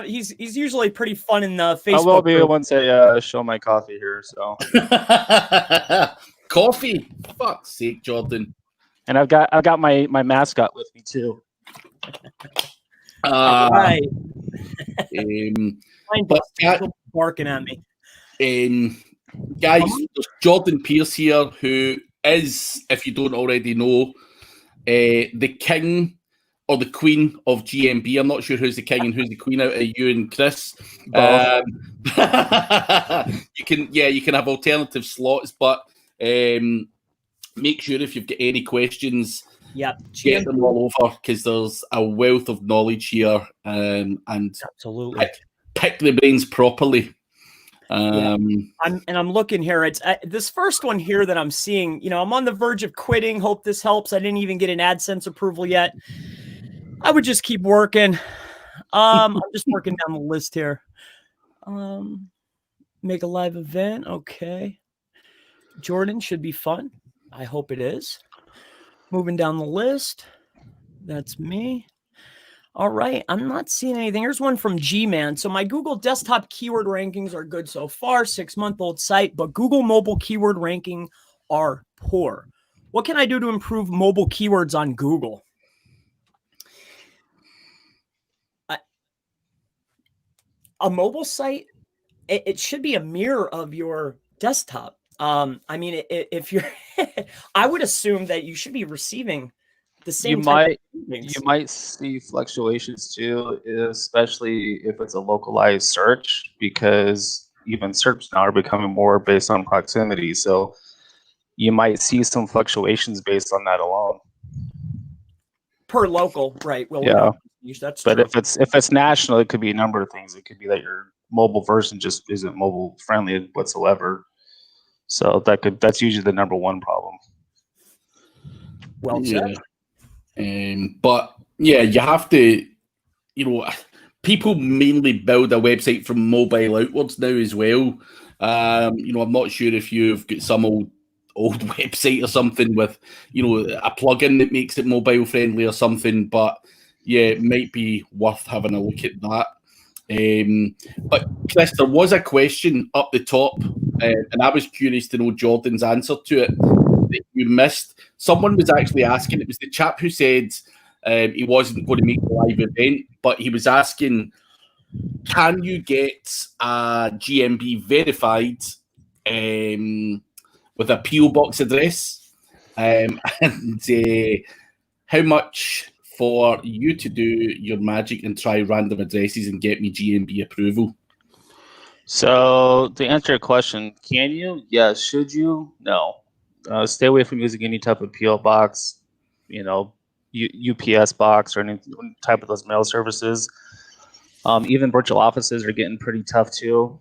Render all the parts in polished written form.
he's usually pretty fun in the Facebook. I will be group. once I show my coffee here. So coffee, fuck's sake, Jordan. And I've got my mascot with me too. Right. But barking at me. Guys, there's Jordan Pearce here, who is, if you don't already know, the king or the queen of GMB. I'm not sure who's the king and who's the queen out of you and Chris. You can have alternative slots, but make sure if you've got any questions, get them all over, because there's a wealth of knowledge here, and absolutely pick the brains properly. I'm looking here. It's this first one here that I'm seeing. You know, I'm on the verge of quitting. Hope this helps. I didn't even get an AdSense approval yet. I would just keep working. I'm just working down the list here. Make a live event. Okay. Jordan should be fun. I hope it is. Moving down the list. That's me. All right. I'm not seeing anything. Here's one from G-Man. So my Google desktop keyword rankings are good so far. 6-month-old site, but Google mobile keyword ranking are poor. What can I do to improve mobile keywords on Google? A mobile site, it should be a mirror of your desktop. I mean, if you're, I would assume that you should be receiving the same. You might see fluctuations too, especially if it's a localized search, because even search now are becoming more based on proximity. So you might see some fluctuations based on that alone. Per local, right? Well, yeah, that's but true. if it's national, it could be a number of things. It could be that your mobile version just isn't mobile friendly whatsoever. So that's usually the number one problem. Well said. But yeah, you have to, people mainly build a website from mobile outwards now as well. I'm not sure if you've got some old website or something with, a plugin that makes it mobile friendly or something, but yeah, it might be worth having a look at that. But Chris, there was a question up the top, and I was curious to know Jordan's answer to it that you missed. Someone was actually asking, it was the chap who said he wasn't going to make the live event, but he was asking, can you get a GMB verified with a PO box address? And how much for you to do your magic and try random addresses and get me GMB approval? So to answer your question, can you? Yes. Should you? No. Stay away from using any type of PO box, UPS box or any type of those mail services. Even virtual offices are getting pretty tough too.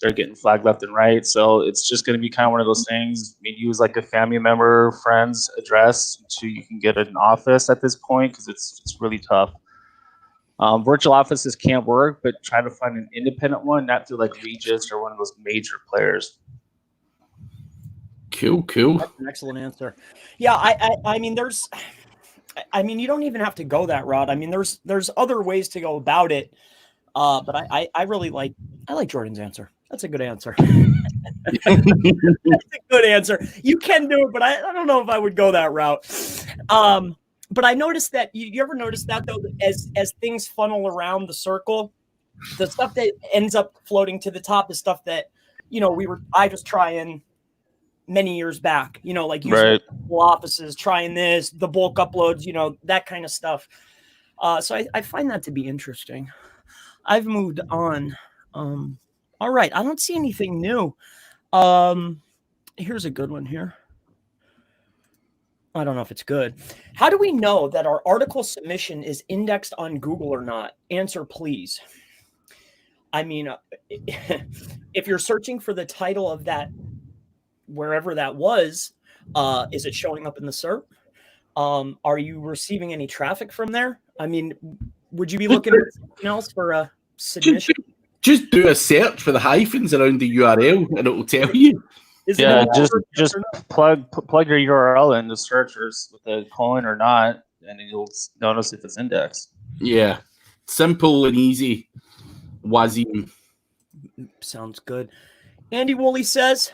They're getting flagged left and right. So it's just going to be kind of one of those things. Use like a family member, friend's address until you can get an office at this point, because it's really tough. Virtual offices can't work, but try to find an independent one, not through like Regis or one of those major players. Cool. That's an excellent answer. Yeah, I mean, you don't even have to go that route. I mean, there's other ways to go about it. But I really like Jordan's answer. That's a good answer. That's a good answer. You can do it, but I don't know if I would go that route. But I noticed that you ever notice that though, as things funnel around the circle, the stuff that ends up floating to the top is stuff that I was trying many years back. Like using offices, trying this, the bulk uploads, that kind of stuff. So I find that to be interesting. I've moved on. All right. I don't see anything new. Here's a good one here. I don't know if it's good. How do we know that our article submission is indexed on Google or not? Answer, please. I mean, if you're searching for the title of that, wherever that was, is it showing up in the SERP? Are you receiving any traffic from there? I mean, would you be looking at something else for a submission? Just do a search for the hyphens around the URL and it will tell you. Just plug your URL in the searchers with a colon or not, and you'll notice if it's indexed. Yeah. Simple and easy. Wazim. Sounds good. Andy Woolley says,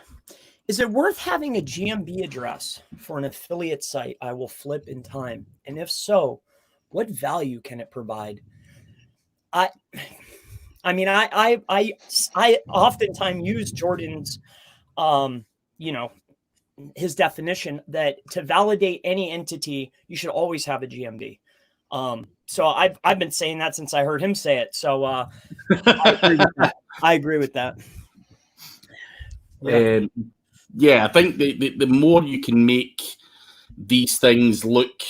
is it worth having a GMB address for an affiliate site I will flip in time? And if so, what value can it provide? I oftentimes use Jordan's, his definition that to validate any entity, you should always have a GMB. So I've been saying that since I heard him say it. So I agree with that. Yeah, I think the more you can make these things look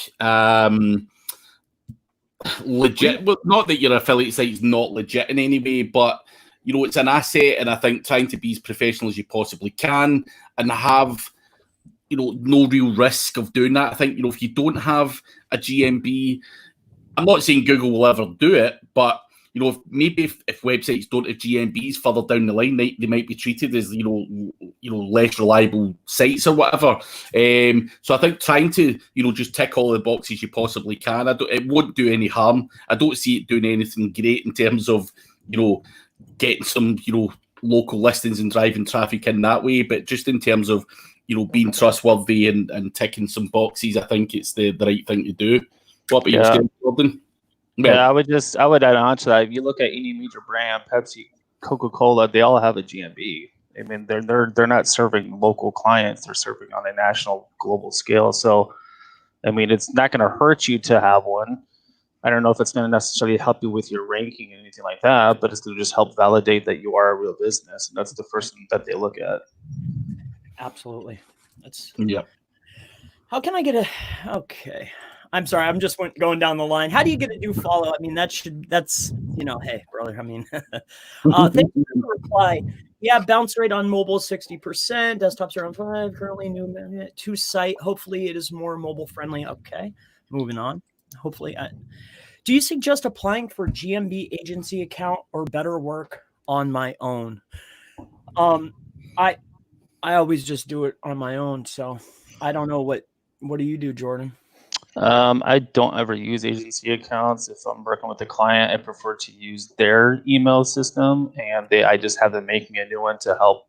legit, well, not that your affiliate site is not legit in any way, but it's an asset, and I think trying to be as professional as you possibly can and have no real risk of doing that. I think if you don't have a GMB, I'm not saying Google will ever do it, but if websites don't have GMBs further down the line, they might be treated as less reliable sites or whatever. So I think trying to just tick all the boxes you possibly can, it won't do any harm. I don't see it doing anything great in terms of getting some local listings and driving traffic in that way, but just in terms of being trustworthy and ticking some boxes, I think it's the right thing to do. What about you, Gordon? Yeah, I would add on to that. If you look at any major brand, Pepsi, Coca-Cola, they all have a GMB. I mean, they're not serving local clients; they're serving on a national, global scale. So, I mean, it's not going to hurt you to have one. I don't know if it's going to necessarily help you with your ranking and anything like that, but it's going to just help validate that you are a real business, and that's the first thing that they look at. Absolutely. Yeah. How can I get okay. I'm sorry. I'm just going down the line. How do you get a new follow? I mean, that's, hey, brother. I mean, thank you for the reply. Yeah, bounce rate on mobile 60%. Desktops around 5. Currently new to site. Hopefully it is more mobile friendly. Okay, moving on. Hopefully. Do you suggest applying for GMB agency account or better work on my own? I always just do it on my own. So I don't know what do you do, Jordan? I don't ever use agency accounts. If I'm working with a client, I prefer to use their email system, and I just have them make me a new one to help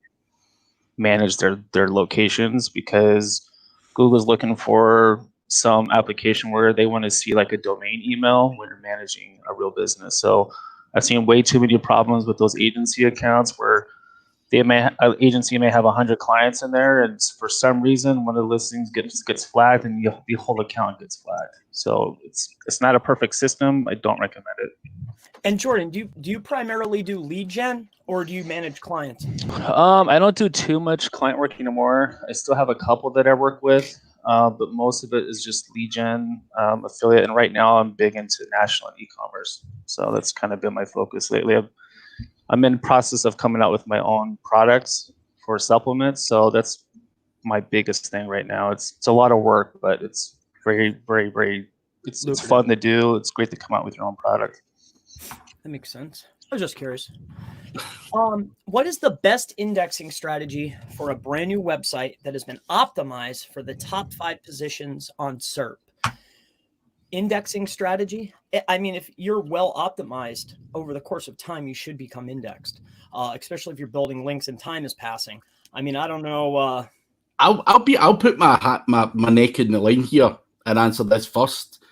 manage their locations, because Google's looking for some application where they want to see like a domain email when you're managing a real business. So I've seen way too many problems with those agency accounts where an agency may have 100 clients in there, and for some reason one of the listings gets flagged and the whole account gets flagged. So it's not a perfect system. I don't recommend it. And Jordan, do you primarily do lead gen or do you manage clients? I don't do too much client work anymore. I still have a couple that I work with, but most of it is just lead gen, affiliate, and right now I'm big into national and e-commerce. So that's kind of been my focus lately. I'm in the process of coming out with my own products for supplements. So that's my biggest thing right now. It's a lot of work, but it's very, very, very, it's fun to do. It's great to come out with your own product. That makes sense. I was just curious. What is the best indexing strategy for a brand new website that has been optimized for the top 5 positions on SERP? Indexing strategy. I mean, if you're well optimized over the course of time, you should become indexed, especially if you're building links and time is passing. I mean, I don't know. I'll put my neck in the line here and answer this first.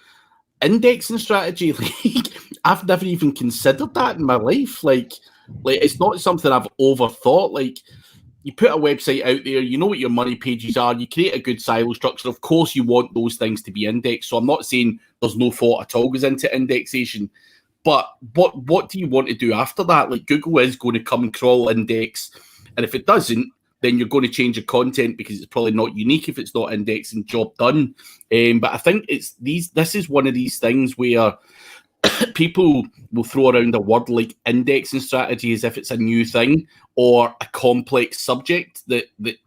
Indexing strategy, like I've never even considered that in my life. Like it's not something I've overthought. Like, you put a website out there, you know what your money pages are, you create a good silo structure. Of course, you want those things to be indexed. So I'm not saying there's no thought at all goes into indexation. But what do you want to do after that? Like, Google is going to come and crawl index. And if it doesn't, then you're going to change your content because it's probably not unique if it's not indexed and job done. But I think this is one of these things where people will throw around a word like indexing strategy as if it's a new thing or a complex subject that it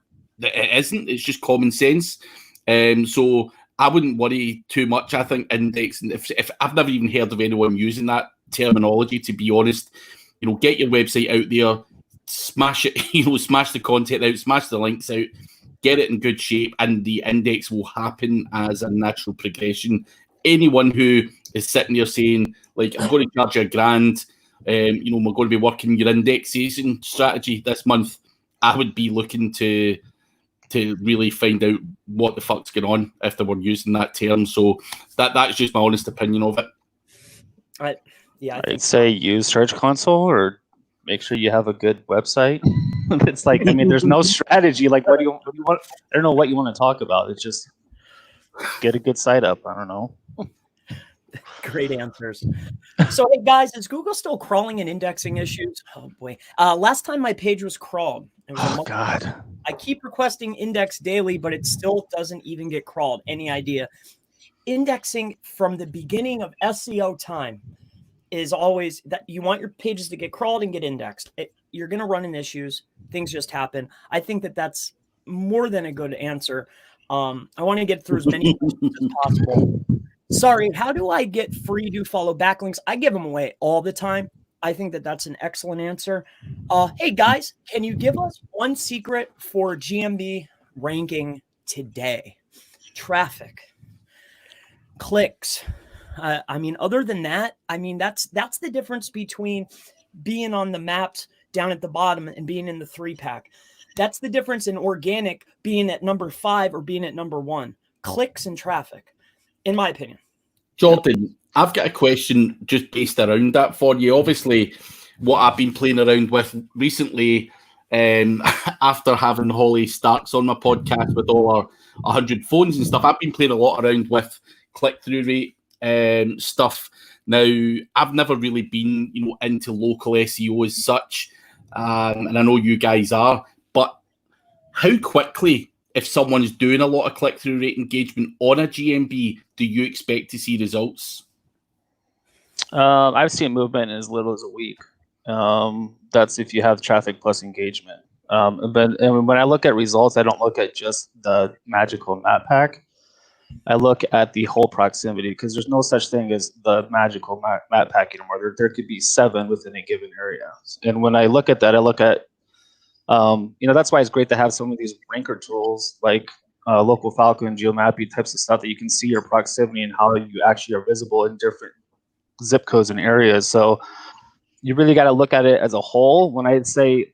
isn't. It's just common sense. So I wouldn't worry too much. I think indexing, if I've never even heard of anyone using that terminology, to be honest, get your website out there, smash it, smash the content out, smash the links out, get it in good shape, and the index will happen as a natural progression. Anyone who is sitting there saying, Like, I'm going to charge you $1,000. You know, we're going to be working your indexation strategy this month. I would be looking to really find out what the fuck's going on if they were using that term. So that's just my honest opinion of it. I'd say use Search Console or make sure you have a good website. It's like, I mean, there's no strategy. Like, what do you want? I don't know what you want to talk about. It's just get a good site up. I don't know. Great answers. So, hey guys, is Google still crawling and indexing issues? Oh boy. Last time my page was crawled. It was God. I keep requesting index daily, but it still doesn't even get crawled. Any idea? Indexing from the beginning of SEO time is always that you want your pages to get crawled and get indexed. You're going to run into issues. Things just happen. I think that that's more than a good answer. I want to get through as many questions as possible. Sorry, how do I get free do follow backlinks? I give them away all the time. I think that that's an excellent answer. Hey guys, can you give us one secret for GMB ranking today? Traffic, clicks. I mean, other than that, I mean, that's the difference between being on the maps down at the bottom and being in the 3-pack. That's the difference in organic being at number 5 or being at number 1. Clicks and traffic, in my opinion. Jordan, I've got a question just based around that for you. Obviously, what I've been playing around with recently, after having Holly Starks on my podcast with all our 100 phones and stuff, I've been playing a lot around with click-through rate stuff. Now, I've never really been, into local SEO as such, and I know you guys are, but how quickly, if someone's doing a lot of click-through rate engagement on a GMB, do you expect to see results? I've seen movement in as little as a week. That's if you have traffic plus engagement. But when I look at results, I don't look at just the magical map pack. I look at the whole proximity because there's no such thing as the magical map pack anymore. There could be 7 within a given area. And when I look at that, I look at, that's why it's great to have some of these ranker tools like Local Falcon, GeoMappy types of stuff that you can see your proximity and how you actually are visible in different zip codes and areas. So you really got to look at it as a whole. When I say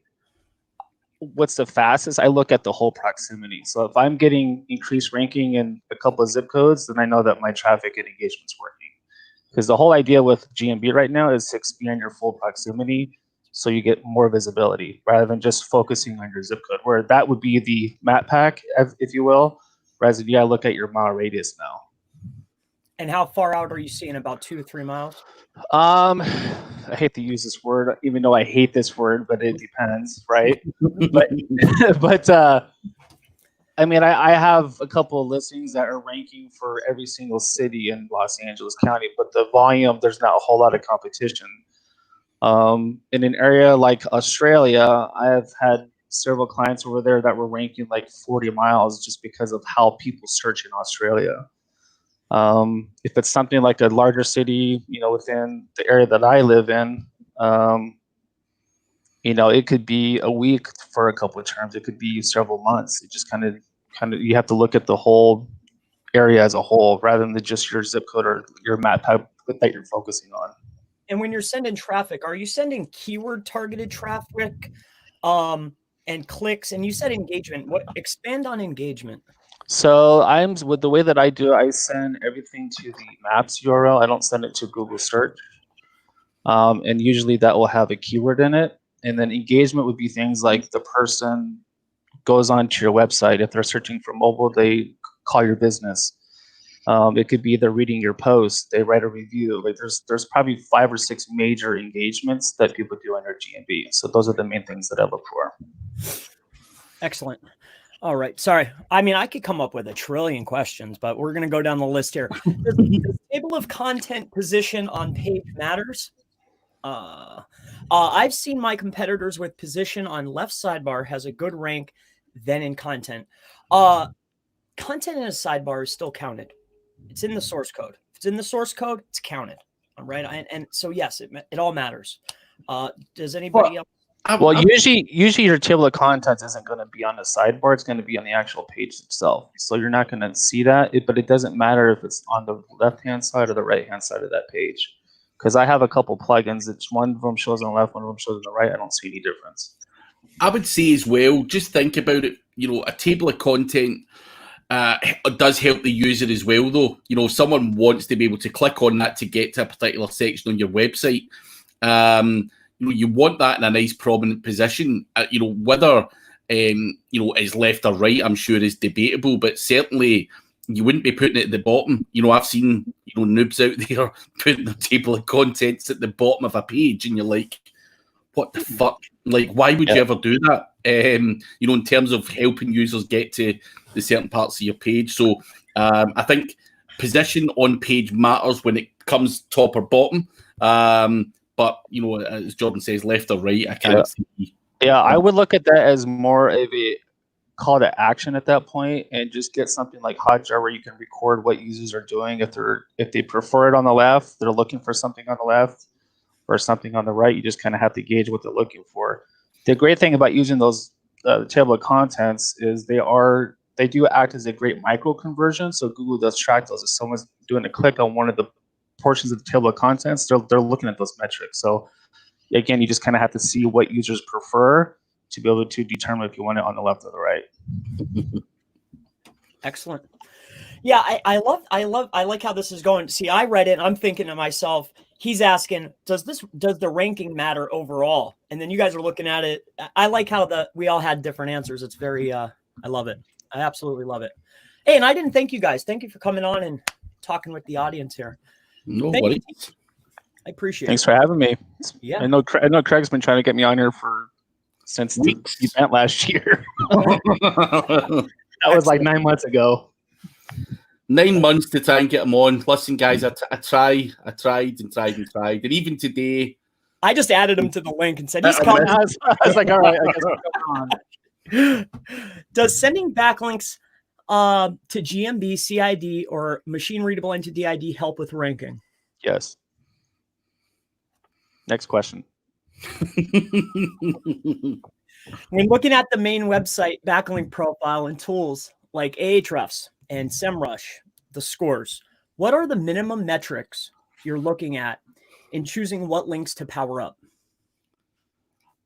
what's the fastest, I look at the whole proximity. So if I'm getting increased ranking in a couple of zip codes, then I know that my traffic and engagement's working. Because the whole idea with GMB right now is to expand your full proximity so you get more visibility rather than just focusing on your zip code, where that would be the map pack, if you will, whereas if you gotta look at your mile radius now. And how far out are you seeing? About 2 to 3 miles? I hate to use this word, even though I hate this word, but it depends, right? but I mean, I have a couple of listings that are ranking for every single city in Los Angeles County, but the volume, there's not a whole lot of competition. In an area like Australia, I have had several clients over there that were ranking like 40 miles just because of how people search in Australia. If it's something like a larger city, within the area that I live in, it could be a week for a couple of terms. It could be several months. It just kind of, you have to look at the whole area as a whole rather than just your zip code or your map type that you're focusing on. And when you're sending traffic, are you sending keyword targeted traffic, and clicks? And you said engagement. Expand on engagement. So with the way that I do, I send everything to the maps URL. I don't send it to Google search. And usually that will have a keyword in it. And then engagement would be things like the person goes onto your website. If they're searching for mobile, they call your business. It could be they're reading your post, they write a review. Like there's probably 5 or 6 major engagements that people do on their GMB. So those are the main things that I look for. Excellent. All right. Sorry. I mean, I could come up with a trillion questions, but we're going to go down the list here. Does the table of content position on page matters? I've seen my competitors with position on left sidebar has a good rank than in content. Content in a sidebar is still counted. It's in the source code. If it's in the source code, it's counted. All right. And so, yes, it all matters. Does anybody else? Well, usually your table of contents isn't going to be on the sidebar. It's going to be on the actual page itself. So you're not going to see that. But it doesn't matter if it's on the left-hand side or the right-hand side of that page. Because I have a couple plugins that one of them shows on the left, one of them shows on the right. I don't see any difference. I would say as well, just think about it, a table of content does help the user as well, though. If someone wants to be able to click on that to get to a particular section on your website, you want that in a nice prominent position. Whether it's left or right, I'm sure is debatable, but certainly you wouldn't be putting it at the bottom. I've seen noobs out there putting the table of contents at the bottom of a page, and you're like, what the fuck? Like, why would you ever do that? In terms of helping users get to the certain parts of your page. So I think position on page matters when it comes top or bottom. But as Jordan says, left or right, I can't see. Yeah, I would look at that as more of a call to action at that point, and just get something like Hotjar where you can record what users are doing. If they prefer it on the left, they're looking for something on the left, or something on the right. You just kind of have to gauge what they're looking for. The great thing about using those table of contents is they do act as a great micro conversion. So Google does track those. If someone's doing a click on one of the portions of the table of contents, they're looking at those metrics. So again, you just kind of have to see what users prefer to be able to determine if you want it on the left or the right. Excellent. Yeah, I like how this is going. See, I read it and I'm thinking to myself, he's asking, does the ranking matter overall? And then you guys are looking at it. I like how we all had different answers. It's very I love it. I absolutely love it. Hey, and I didn't thank you guys. Thank you for coming on and talking with the audience here. No worries. I appreciate Thanks for having me. Yeah. I know Craig's been trying to get me on here since the event last year. That was like 9 months ago. 9 months to try and get them on. Listen, guys, I tried and tried. And even today, I just added him to the link and said he's coming. I was like, all right, I guess we're going on. Does sending backlinks to GMB, CID, or machine readable into DID help with ranking? Yes. Next question. When looking at the main website backlink profile and tools like Ahrefs and SEMrush, the scores, what are the minimum metrics you're looking at in choosing what links to power up?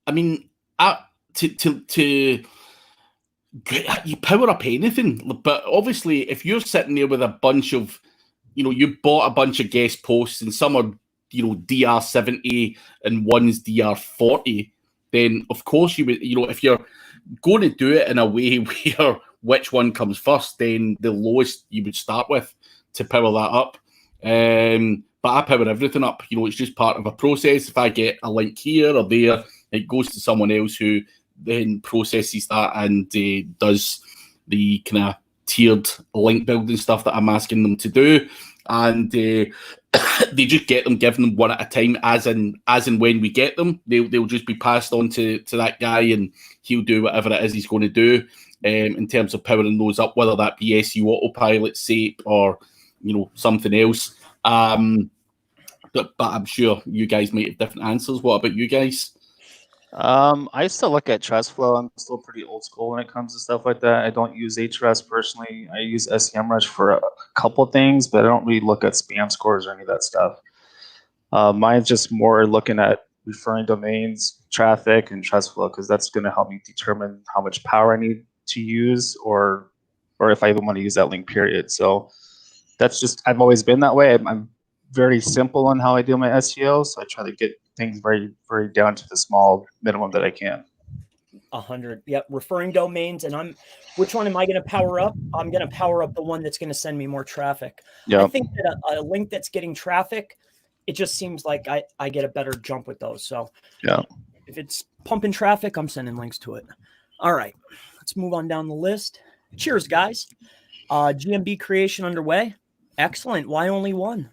I mean, you power up anything, but obviously if you're sitting there with a bunch of, you bought a bunch of guest posts and some are, DR70 and one's DR40, then of course you would, if you're going to do it in a way where which one comes first, then the lowest you would start with to power that up. But I power everything up. It's just part of a process. If I get a link here or there, it goes to someone else who then processes that and does the kind of tiered link building stuff that I'm asking them to do. And they just get them, giving them one at a time, as and when we get them. They'll just be passed on to that guy, and he'll do whatever it is he's going to do in terms of powering those up, whether that be SEO Autopilot, SAP, or something else. But I'm sure you guys might have different answers. What about you guys? I still look at trust flow. I'm still pretty old school when it comes to stuff like that. I don't use Ahrefs personally. I use SEMrush for a couple things, but I don't really look at spam scores or any of that stuff. Mine's just more looking at referring domains, traffic, and trust flow, because that's going to help me determine how much power I need to use, or if I even want to use that link, period. So that's just, I've always been that way. I'm very simple on how I do my SEO, so I try to get things very, very down to the small minimum that I can. 100. Yep. Referring domains. And which one am I going to power up? I'm going to power up the one that's going to send me more traffic. Yep. I think that a link that's getting traffic, it just seems like I get a better jump with those. So yeah, if it's pumping traffic, I'm sending links to it. All right, let's move on down the list. Cheers, guys. GMB creation underway. Excellent. Why only one?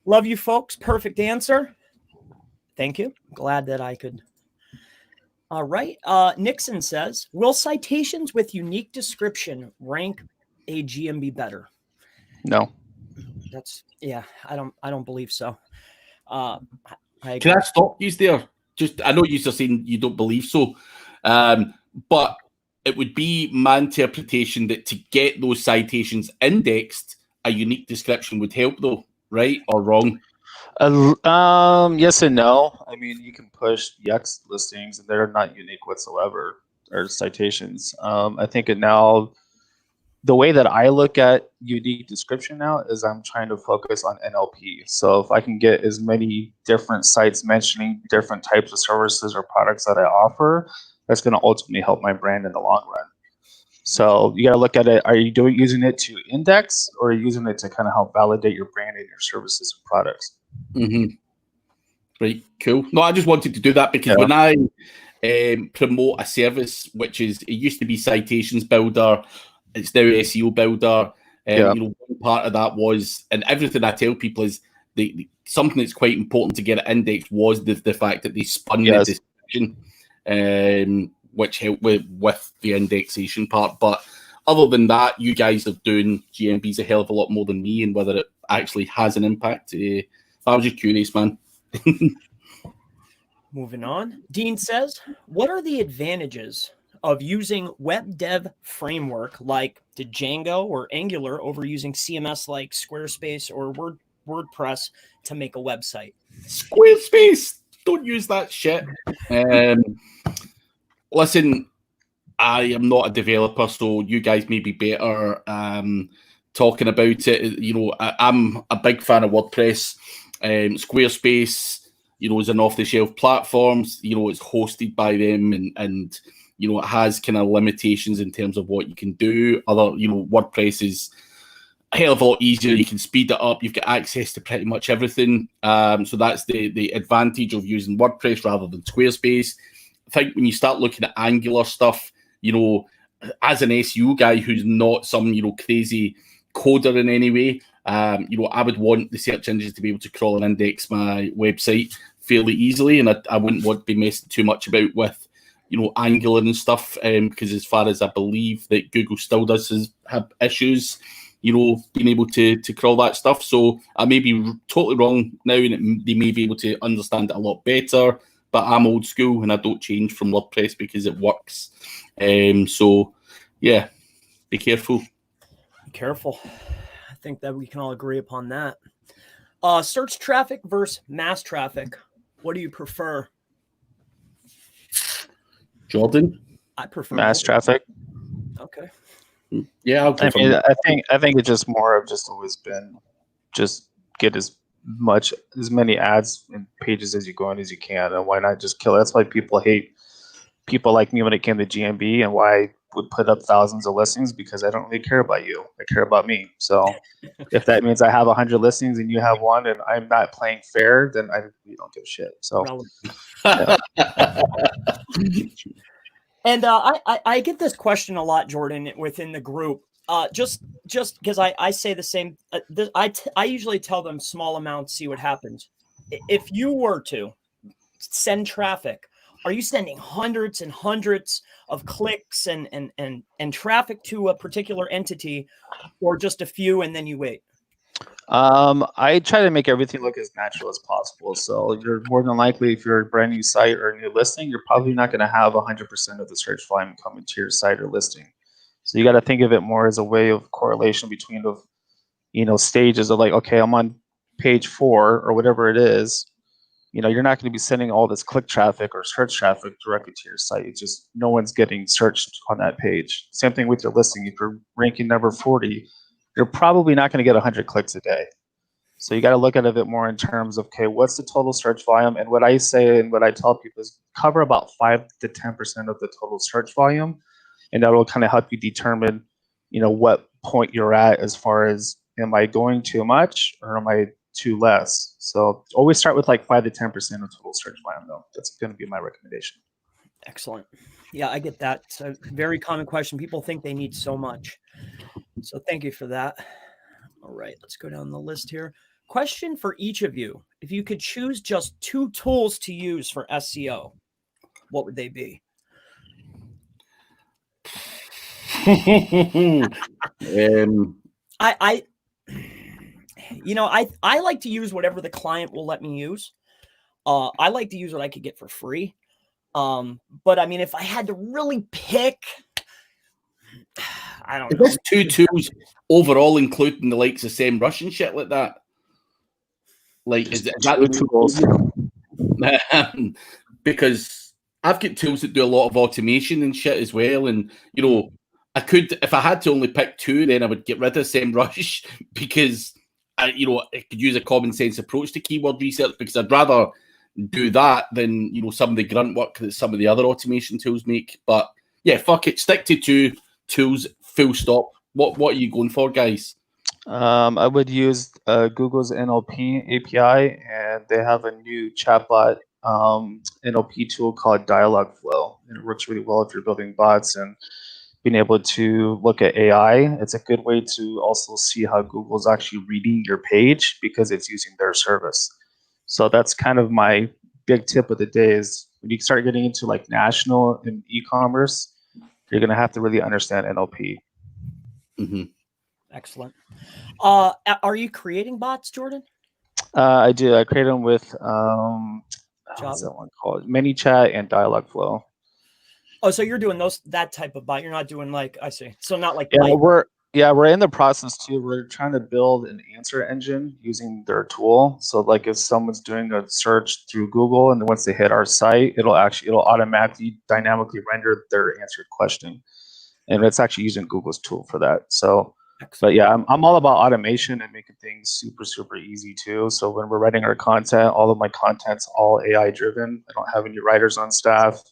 Love you folks. Perfect answer. Thank you. Glad that I could. All right. Nixon says, will citations with unique description rank a GMB better? No. I don't believe so. Can I stop you there? I know you're saying you don't believe so. But it would be my interpretation that to get those citations indexed, a unique description would help though, right or wrong? Yes and no. I mean, you can push Yext listings, and they're not unique whatsoever, or citations. I think the way that I look at unique description now is I'm trying to focus on NLP. So if I can get as many different sites mentioning different types of services or products that I offer, that's going to ultimately help my brand in the long run. So you got to look at it. Are you using it to index, or are you using it to kind of help validate your brand and your services and products? Mm-hmm. Right, cool. No, I just wanted to do that because when I promote a service, which is, it used to be Citations Builder, it's now SEO Builder. You know, one part of that was, and everything I tell people is something that's quite important to get it indexed was the fact that they spun the description, which helped with the indexation part. But other than that, you guys are doing GMBs a hell of a lot more than me, and whether it actually has an impact. I was just curious, man. Moving on. Dean says, what are the advantages of using web dev framework like Django or Angular over using CMS like Squarespace or WordPress to make a website? Squarespace, don't use that shit. Listen, I am not a developer, so you guys may be better talking about it. You know, I'm a big fan of WordPress. Squarespace, you know, is an off-the-shelf platform. You know, it's hosted by them, and you know, it has kind of limitations in terms of what you can do. You know, WordPress is a hell of a lot easier. You can speed it up. You've got access to pretty much everything. So that's the advantage of using WordPress rather than Squarespace. I think when you start looking at Angular stuff, you know, as an SEO guy who's not some, you know, crazy coder in any way, you know, I would want the search engines to be able to crawl and index my website fairly easily, and I wouldn't want to be messing too much about with, you know, Angular and stuff, because as far as I believe that Google still does have issues, you know, being able to crawl that stuff. So I may be totally wrong now, and they may be able to understand it a lot better, but I'm old school and I don't change from WordPress because it works. So yeah, be careful. Be careful. I think that we can all agree upon that. Search traffic versus mass traffic. What do you prefer? Jordan? I prefer mass traffic. Okay. Yeah, I mean, I think it's just more of just always been just get as many ads and pages as you go in as you can, and why not just kill it? That's why people hate people like me when it came to GMB, and why I would put up thousands of listings, because I don't really care about you. I care about me. So if that means I have 100 listings and you have one, and I'm not playing fair, then we don't give a shit. So. And I get this question a lot, Jordan, within the group. Just because I say the same. I usually tell them small amounts, see what happens. If you were to send traffic, are you sending hundreds and hundreds of clicks and traffic to a particular entity, or just a few and then you wait? I try to make everything look as natural as possible. So you're more than likely, if you're a brand new site or a new listing, you're probably not going to have 100% of the search volume coming to your site or listing. So you got to think of it more as a way of correlation between the, you know, stages of like, okay, I'm on page 4 or whatever it is. You know, you're not going to be sending all this click traffic or search traffic directly to your site. It's just no one's getting searched on that page. Same thing with your listing. If you're ranking number 40, you're probably not going to get 100 clicks a day. So you got to look at it a bit more in terms of, okay, what's the total search volume? And what I say and what I tell people is cover about 5 to 10% of the total search volume. And that will kind of help you determine, you know, what point you're at as far as, am I going too much or am I too less? So always start with like 5 to 10% of total search volume, though. That's going to be my recommendation. Excellent. Yeah, I get that. It's a very common question. People think they need so much. So thank you for that. All right, let's go down the list here. Question for each of you. If you could choose just 2 tools to use for SEO, what would they be? I like to use whatever the client will let me use. I like to use what I could get for free. But I mean, if I had to really pick, I don't know. There's 2 tools overall, including the likes of SEMrush and shit like that. Like, is that the tools? Because I've got tools that do a lot of automation and shit as well. And, you know, I could, if I had to only pick two, then I would get rid of SEMrush because I could use a common sense approach to keyword research because I'd rather do that than, you know, some of the grunt work that some of the other automation tools make. But yeah, fuck it. Stick to two tools, full stop. What are you going for, guys? I would use Google's NLP API, and they have a new chatbot NLP tool called Dialogflow, and it works really well if you're building bots and being able to look at AI. It's a good way to also see how Google's actually reading your page because it's using their service. So that's kind of my big tip of the day is when you start getting into like national and e-commerce, you're going to have to really understand NLP. Mm-hmm. Excellent. Are you creating bots, Jordan? I do. I create them with what's that one called? ManyChat and Dialogflow. Oh, so you're doing that type of bot. You're not doing like, I see. So not like we're in the process too. We're trying to build an answer engine using their tool. So like if someone's doing a search through Google and then once they hit our site, it'll automatically dynamically render their answered question. And it's actually using Google's tool for that. So but yeah, I'm all about automation and making things super, super easy too. So when we're writing our content, all of my content's all AI driven. I don't have any writers on staff.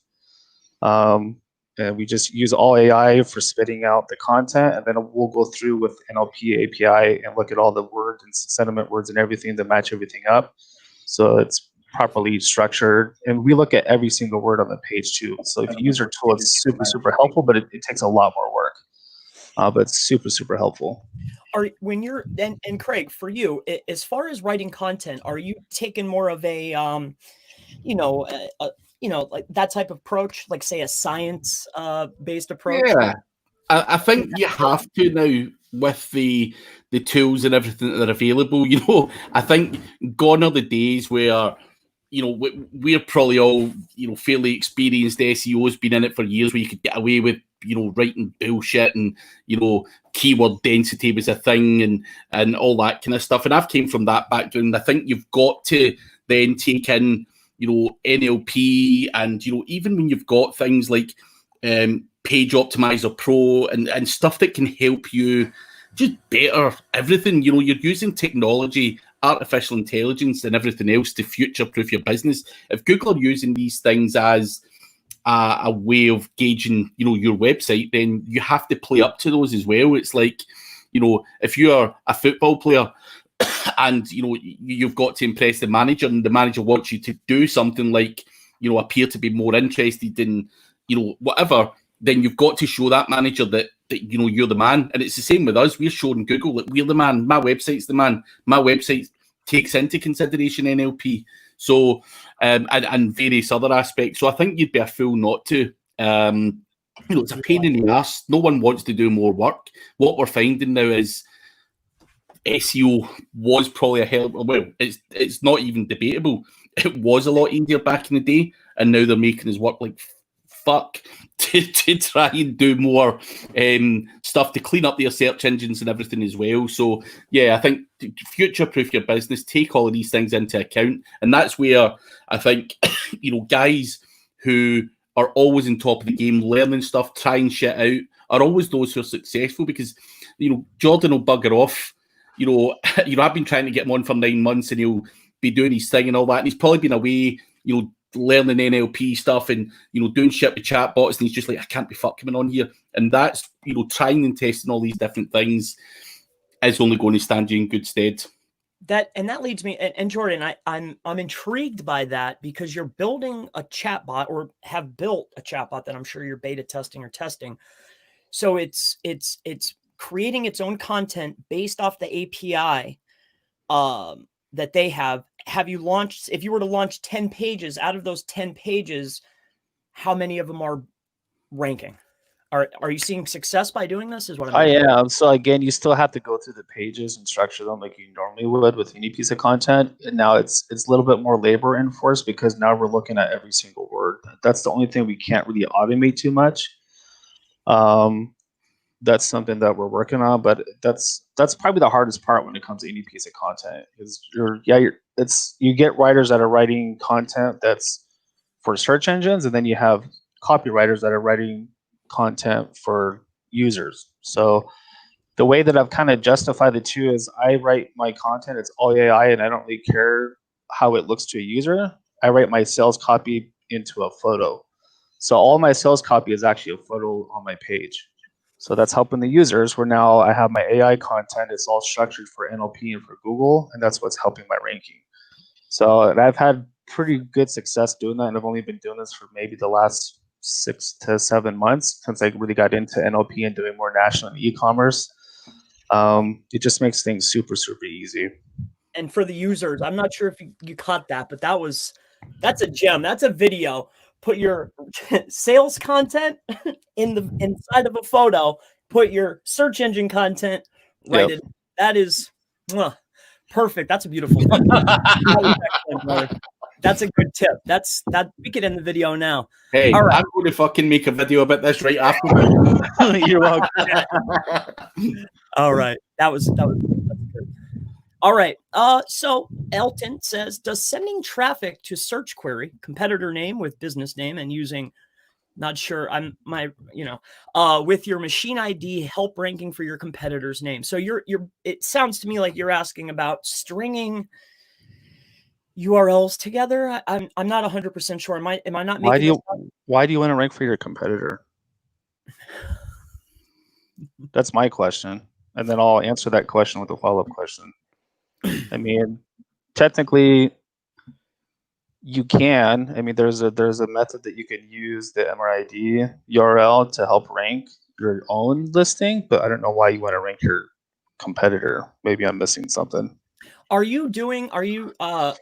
And we just use all AI for spitting out the content, and then we'll go through with NLP API and look at all the words and sentiment words and everything to match everything up, so it's properly structured. And we look at every single word on the page too. So if you use our tool, it's super, super helpful, but it takes a lot more work. But it's super, super helpful. When you're and Craig, for you, as far as writing content, are you taking more of a like that type of approach, like say a science based approach? Yeah, I think you have to now with the tools and everything that are available. You know, I think gone are the days where, you know, we're probably all, you know, fairly experienced SEOs, been in it for years, where you could get away with, you know, writing bullshit and, you know, keyword density was a thing and all that kind of stuff. And I've came from that background. I think you've got to then take in, you know, NLP and, you know, even when you've got things like Page Optimizer Pro and stuff that can help you just better everything. You know, you're using technology, artificial intelligence and everything else to future-proof your business. If Google are using these things as a way of gauging, you know, your website, then you have to play up to those as well. It's like, you know, if you're a football player and, you know, you've got to impress the manager and the manager wants you to do something like, you know, appear to be more interested in, you know, whatever, then you've got to show that manager that you know, you're the man. And it's the same with us. We're showing Google that we're the man. My website's the man. My website takes into consideration NLP. So, and various other aspects. So I think you'd be a fool not to. You know, it's a pain in the ass. No one wants to do more work. What we're finding now is SEO was probably it's not even debatable. It was a lot easier back in the day, and now they're making us work like fuck to try and do more stuff to clean up their search engines and everything as well. So yeah, I think future-proof your business, take all of these things into account, and that's where I think you know, guys who are always on top of the game, learning stuff, trying shit out, are always those who are successful. Because, you know, Jordan will bugger off. You know, I've been trying to get him on for 9 months, and he'll be doing his thing and all that. And he's probably been away, you know, learning NLP stuff and, you know, doing shit with chatbots. And he's just like, I can't be fucking coming on here. And that's, you know, trying and testing all these different things is only going to stand you in good stead. That leads me, and Jordan, I'm intrigued by that, because you're building a chatbot, or have built a chatbot that I'm sure you're beta testing or testing. So it's creating its own content based off the API that they have. Have you launched, if you were to launch 10 pages, out of those 10 pages, how many of them are ranking? Are you seeing success by doing this? Is what I'm I am. So again, you still have to go through the pages and structure them like you normally would with any piece of content. And now it's a little bit more labor enforced, because now we're looking at every single word. That's the only thing we can't really automate too much. that's something that we're working on, but that's probably the hardest part when it comes to any piece of content. Is you get writers that are writing content that's for search engines, and then you have copywriters that are writing content for users. So the way that I've kind of justified the two is I write my content, it's all AI, and I don't really care how it looks to a user. I write my sales copy into a photo. So all my sales copy is actually a photo on my page. So that's helping the users, where now I have my AI content, it's all structured for NLP and for Google, and that's what's helping my ranking. So and I've had pretty good success doing that, and I've only been doing this for maybe the last 6 to 7 months since I really got into NLP and doing more national and e-commerce. It just makes things super, super easy. And for the users, I'm not sure if you caught that, but that's a gem. That's a video. Put your sales content inside of a photo. Put your search engine content right in. That is perfect. That's a beautiful thing. That's a good tip. We could end the video now. Hey, all right. I'm going to fucking make a video about this right after. You're welcome. All right. That's good. All right. So Elton says, does sending traffic to search query, competitor name with business name, and using, not sure, with your machine ID help ranking for your competitor's name? So it sounds to me like you're asking about stringing URLs together. I'm not 100% sure. Am I not making why do you want to rank for your competitor? That's my question. And then I'll answer that question with a follow-up question. I mean, technically, you can. I mean, there's a method that you can use the MRID URL to help rank your own listing, but I don't know why you want to rank your competitor. Maybe I'm missing something. Are you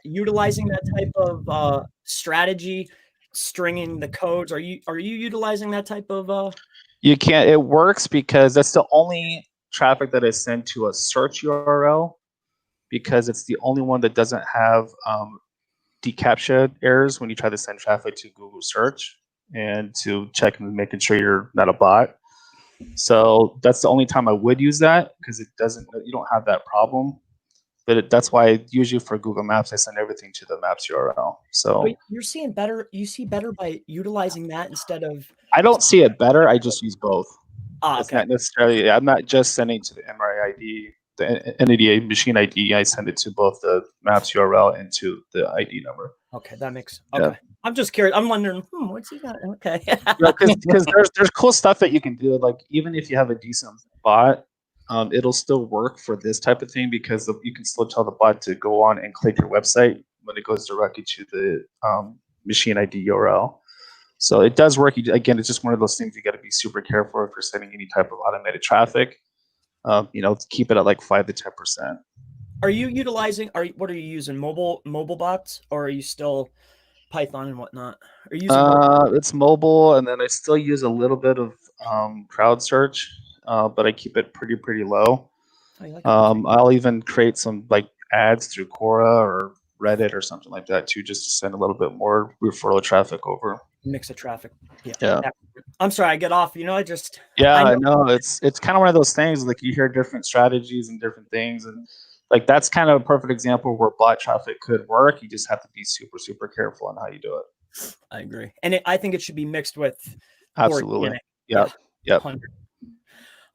utilizing that type of strategy, stringing the codes? Are you utilizing that type of? You can't. It works because that's the only traffic that is sent to a search URL, because it's the only one that doesn't have deCAPTCHA errors when you try to send traffic to Google search and to check and making sure you're not a bot. So that's the only time I would use that, because you don't have that problem. But that's why usually for Google Maps, I send everything to the Maps URL. So you're seeing better. You see better by utilizing that instead of. I don't see it better. I just use both. Okay. It's not necessarily. I'm not just sending to the MRID, the NADA machine ID. I send it to both the Maps URL and to the ID number. Okay, that makes. Okay, yeah. I'm just curious. I'm wondering, what's he got? Okay. Because there's cool stuff that you can do. Like even if you have a decent bot, it'll still work for this type of thing, because you can still tell the bot to go on and click your website when it goes directly to the machine ID URL. So it does work. Again, it's just one of those things you got to be super careful if you're sending any type of automated traffic. Keep it at like 5 to 10%. Are you utilizing? What are you using? Mobile bots, or are you still Python and whatnot? Are you using? It's mobile, and then I still use a little bit of crowd search, but I keep it pretty low. I'll even create some like ads through Quora or Reddit or something like that too, just to send a little bit more referral traffic over. Mix of traffic. Yeah. I'm sorry, I get off. I just. I know it's kind of one of those things. Like you hear different strategies and different things, and like that's kind of a perfect example where bot traffic could work. You just have to be super careful on how you do it. I agree, and I think it should be mixed with. Absolutely. Organic. Yep. 100.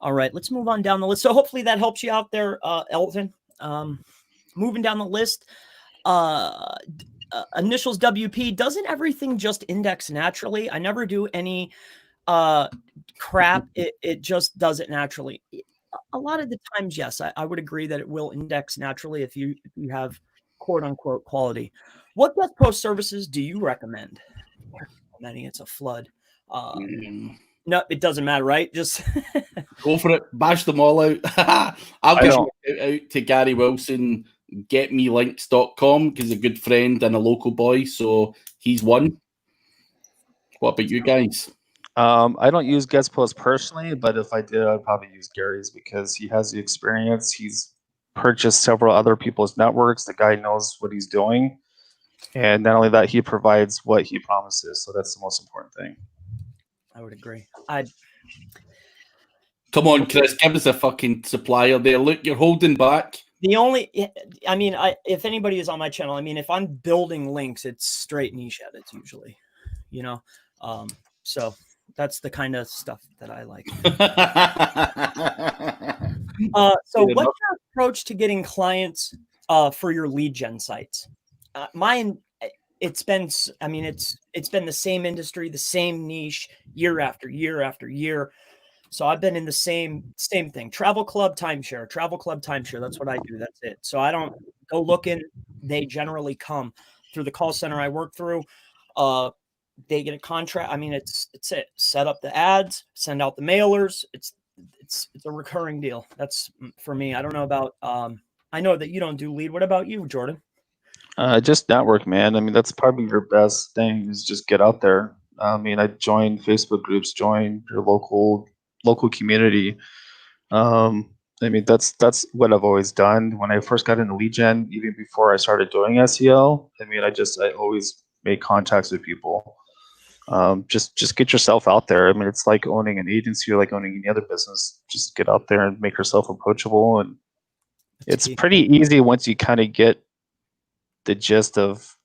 All right, let's move on down the list. So hopefully that helps you out there, Elton. Moving down the list. Initials WP, doesn't everything just index naturally? I never do any crap. It just does it naturally. A lot of the times, yes, I would agree that it will index naturally if you have quote unquote quality. What guest post services do you recommend? Many, it's a flood. No, it doesn't matter, right? Just go for it. Bash them all out. I'll give out to Gary Wilson, getmelinks.com, because he's a good friend and a local boy, so he's one. What about you guys? I don't use guest posts personally, but if I did, I'd probably use Gary's, because he has the experience. He's purchased several other people's networks. The guy knows what he's doing. And not only that, he provides what he promises. So that's the most important thing. I would agree. Come on, Chris, give us a fucking supplier there. Look, you're holding back. The only, I mean, if anybody is on my channel, I mean, if I'm building links, it's straight niche edits usually, you know? So that's the kind of stuff that I like. So what's your approach to getting clients for your lead gen sites? Mine, it's been the same industry, the same niche year after year after year. So I've been in the same thing. Travel club timeshare. That's what I do. That's it. So I don't go looking. They generally come through the call center I work through. They get a contract. I mean, it's it. Set up the ads, send out the mailers. It's a recurring deal. That's for me. I don't know about I know that you don't do lead. What about you, Jordan? Just network, man. I mean, that's probably your best thing is just get out there. I mean, I join Facebook groups, join your local community. I mean, that's what I've always done. When I first got into lead gen, even before I started doing SEO, I mean, I always made contacts with people. Just get yourself out there. I mean, it's like owning an agency or like owning any other business. Just get out there and make yourself approachable. And it's pretty easy once you kind of get the gist of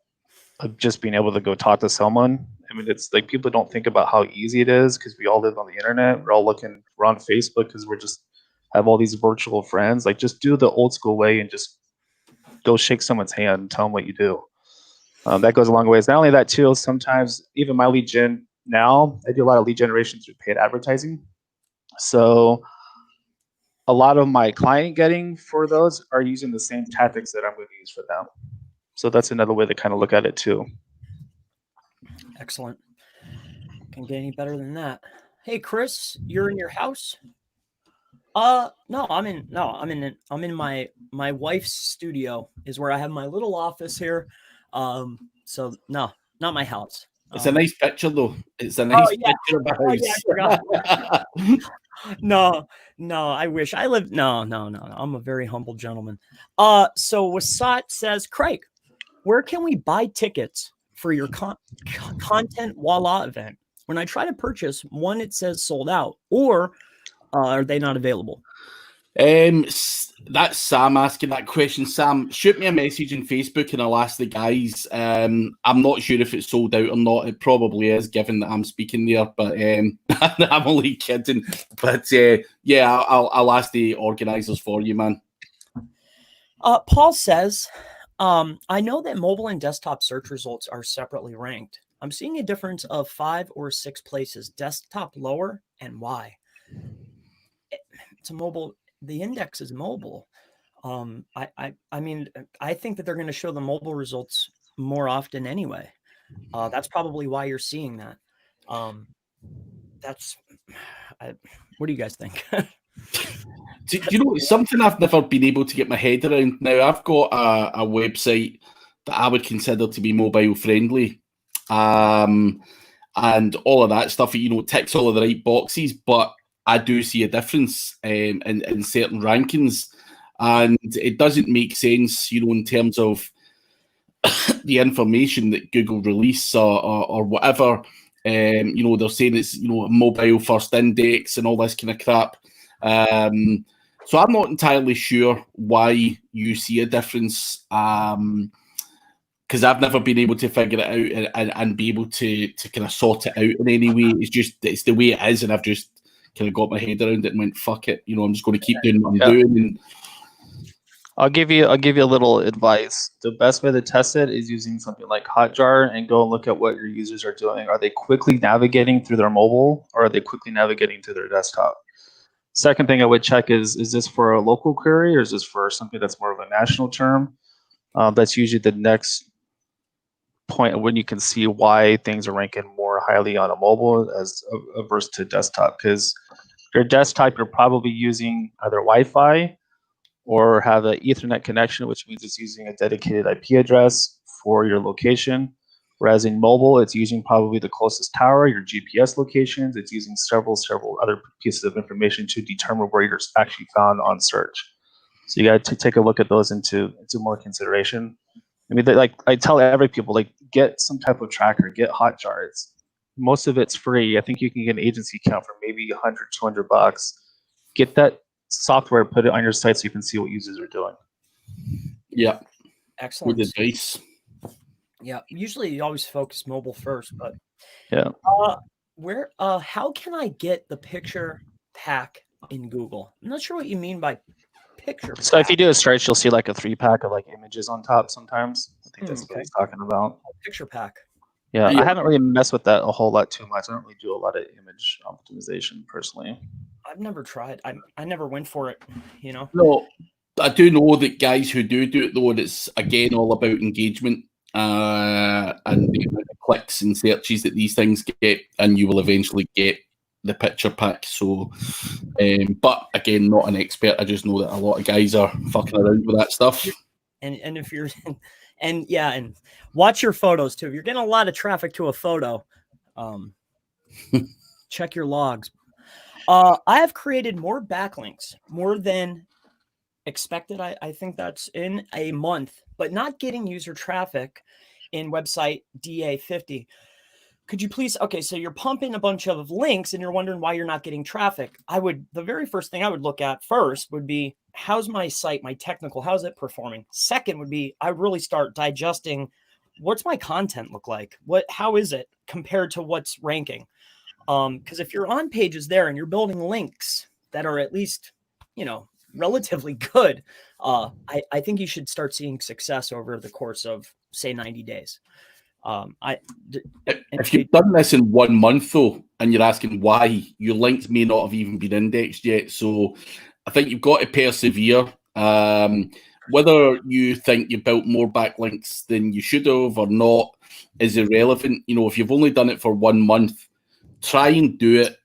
just being able to go talk to someone. I mean, it's like people don't think about how easy it is because we all live on the internet. We're on Facebook because we're just have all these virtual friends. Like, just do the old school way and just go shake someone's hand and tell them what you do. That goes a long ways. Not only that, too, sometimes even my lead gen now, I do a lot of lead generation through paid advertising. So a lot of my client getting for those are using the same tactics that I'm going to use for them. So that's another way to kind of look at it, too. Excellent. Can't get any better than that. Hey, Chris, you're in your house? No, I'm in my wife's studio is where I have my little office here. So no, not my house. It's a nice picture though. It's a nice picture of a house. No, I wish I lived. No. I'm a very humble gentleman. So Wasat says, Craig, where can we buy tickets for your content voila event? When I try to purchase one, it says sold out, or are they not available? That's Sam asking that question. Sam, shoot me a message on Facebook and I'll ask the guys. I'm not sure if it's sold out or not. It probably is, given that I'm speaking there, but I'm only kidding. But yeah, I'll ask the organizers for you, man. Paul says, I know that mobile and desktop search results are separately ranked. I'm seeing a difference of 5 or 6 places, desktop lower, and why? It's a mobile. The index is mobile. I mean, I think that they're going to show the mobile results more often anyway. That's probably why you're seeing that. What do you guys think? Do you know something I've never been able to get my head around? Now, I've got a website that I would consider to be mobile friendly, and all of that stuff. You know, ticks all of the right boxes, but I do see a difference in certain rankings, and it doesn't make sense, you know, in terms of the information that Google release or whatever. You know, they're saying it's, you know, a mobile first index and all this kind of crap. So I'm not entirely sure why you see a difference, because I've never been able to figure it out and be able to kind of sort it out in any way. It's the way it is, and I've just kind of got my head around it and went, fuck it, you know, I'm just going to keep doing what I'm doing. And I'll give you a little advice. The best way to test it is using something like Hotjar and go and look at what your users are doing. Are they quickly navigating through their mobile, or are they quickly navigating to their desktop? Second thing I would check is this for a local query, or is this for something that's more of a national term? That's usually the next point when you can see why things are ranking more highly on a mobile as versus to desktop. Because your desktop, you're probably using either Wi-Fi or have an Ethernet connection, which means it's using a dedicated IP address for your location. Whereas in mobile, it's using probably the closest tower, your GPS locations. It's using several other pieces of information to determine where you're actually found on search. So you got to take a look at those into more consideration. I mean, like I tell every people, like, get some type of tracker, get Hotjar. Most of it's free. I think you can get an agency account for maybe $100, $200 get that software, put it on your site so you can see what users are doing. Yeah. Excellent. Good advice. Yeah. Usually you always focus mobile first, but yeah. How can I get the picture pack in Google? I'm not sure what you mean by picture So pack. if you do a search, you'll see like a 3-pack of like images on top sometimes. I think that's what he's talking about. Picture pack. Yeah, I haven't really messed with that a whole lot too much. I don't really do a lot of image optimization personally. I've never tried. I never went for it, No, I do know that guys who do it though, and it's again all about engagement and the amount of clicks and searches that these things get, and you will eventually get the picture pack. So, but again, not an expert. I just know that a lot of guys are fucking around with that stuff. And if you're, and watch your photos too. If you're getting a lot of traffic to a photo, check your logs. I have created more backlinks, more than expected. I think that's in a month, but not getting user traffic in website DA50. Could you please, okay, so you're pumping a bunch of links and you're wondering why you're not getting traffic. The very first thing I would look at first would be, how's my site, my technical, how's it performing? Second would be, I really start digesting, what's my content look like? How is it compared to what's ranking? Because if you're on pages there and you're building links that are at least, relatively good, I think you should start seeing success over the course of, say, 90 days. If you've done this in 1 month though, and you're asking why, your links may not have even been indexed yet. So I think you've got to persevere. Whether you think you built more backlinks than you should have or not is irrelevant. If you've only done it for 1 month, try and do it,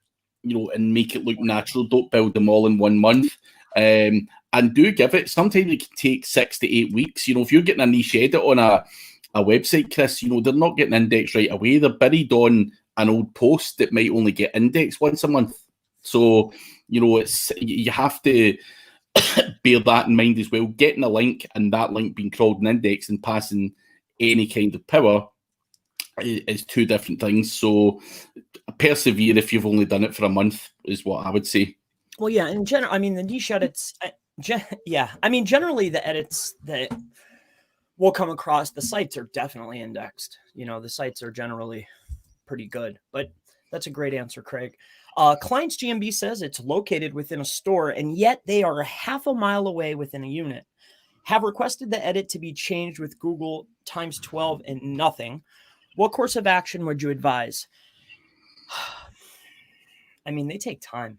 and make it look natural. Don't build them all in 1 month. And do give it. Sometimes it can take 6 to 8 weeks. If you're getting a niche edit on a website, Chris, they're not getting indexed right away. They're buried on an old post that might only get indexed once a month. So, you have to bear that in mind as well. Getting a link and that link being crawled and indexed and passing any kind of power is two different things. So persevere if you've only done it for a month is what I would say. Well, yeah, in general, the niche edits, generally the edits that we'll come across, the sites are definitely indexed. The sites are generally pretty good, but that's a great answer, Craig. Clients GMB says it's located within a store and yet they are half a mile away within a unit. Have requested the edit to be changed with Google times 12 and nothing. What course of action would you advise? They take time.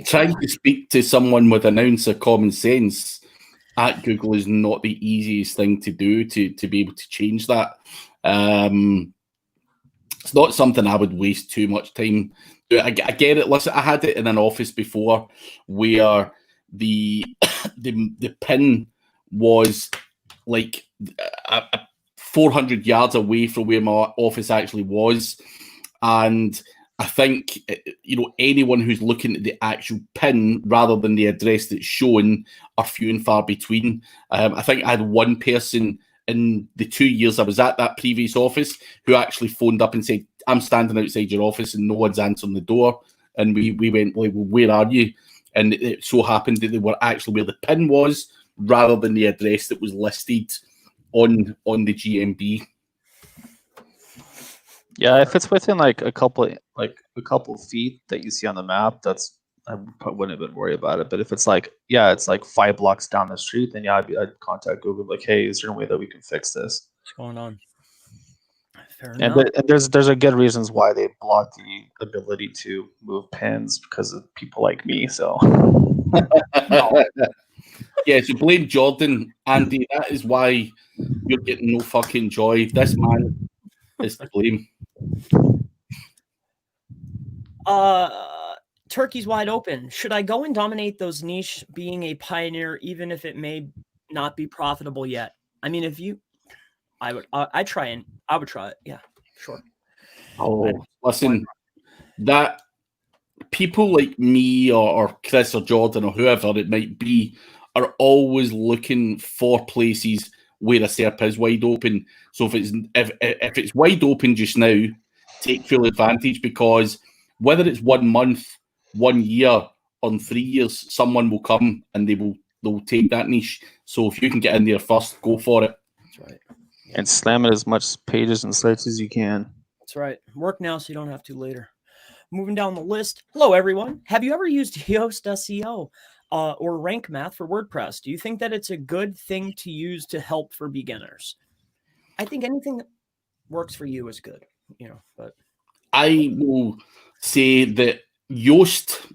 Trying to speak to someone with an ounce of common sense at Google is not the easiest thing to do to be able to change that. It's not something I would waste too much time doing. I get it. Listen, I had it in an office before where the pin was like 400 yards away from where my office actually was. And I think, anyone who's looking at the actual pin rather than the address that's shown are few and far between. I think I had one person in the 2 years I was at that previous office who actually phoned up and said, I'm standing outside your office and no one's answering the door. And we went, well, where are you? And it so happened that they were actually where the pin was rather than the address that was listed on the GMB. Yeah, if it's within like a couple feet that you see on the map, I wouldn't even worry about it. But if it's it's like 5 blocks down the street, then I'd contact Google like, hey, is there a way that we can fix this? What's going on? Fair enough. And there's a good reasons why they block the ability to move pins because of people like me. So yeah, so blame Jordan, Andy. That is why you're getting no fucking joy. This man is to blame. Turkey's wide open. Should I go and dominate those niche being a pioneer, even if it may not be profitable yet? I would try it. Yeah, sure. Oh, listen, that people like me or Chris or Jordan or whoever it might be are always looking for places where a SERP is wide open. So if it's wide open just now, take full advantage, because whether it's 1 month, 1 year, on 3 years, someone will come and they'll take that niche. So if you can get in there first, go for it. That's right. And slam it as much pages and sites as you can. That's right. Work now so you don't have to later. Moving down the list. Hello, everyone. Have you ever used Yoast SEO or Rank Math for WordPress? Do you think that it's a good thing to use to help for beginners? I think anything that works for you is good, but I will say that Yoast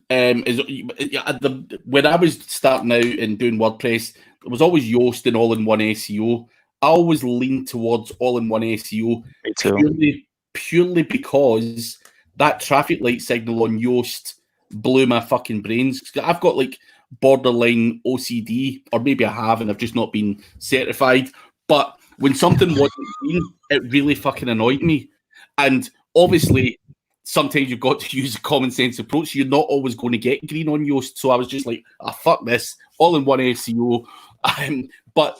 when I was starting out and doing WordPress, there was always Yoast and all-in-one SEO. I always lean towards all-in-one SEO Me too. purely because that traffic light signal on Yoast blew my fucking brains. I've got like borderline OCD, or maybe I have and I've just not been certified. But when something wasn't green, it really fucking annoyed me. And obviously, sometimes you've got to use a common sense approach. You're not always going to get green on Yoast. So I was just like, fuck this, all-in-one SEO. But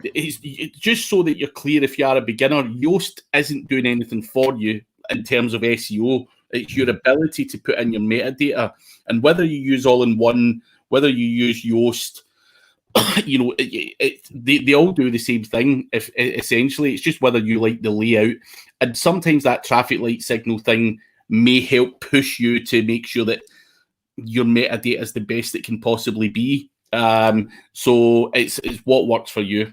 it's just so that you're clear, if you are a beginner, Yoast isn't doing anything for you in terms of SEO. It's your ability to put in your metadata. And whether you use all-in-one, whether you use Yoast, they all do the same thing. If essentially, it's just whether you like the layout. And sometimes that traffic light signal thing may help push you to make sure that your metadata is the best it can possibly be. So it's what works for you.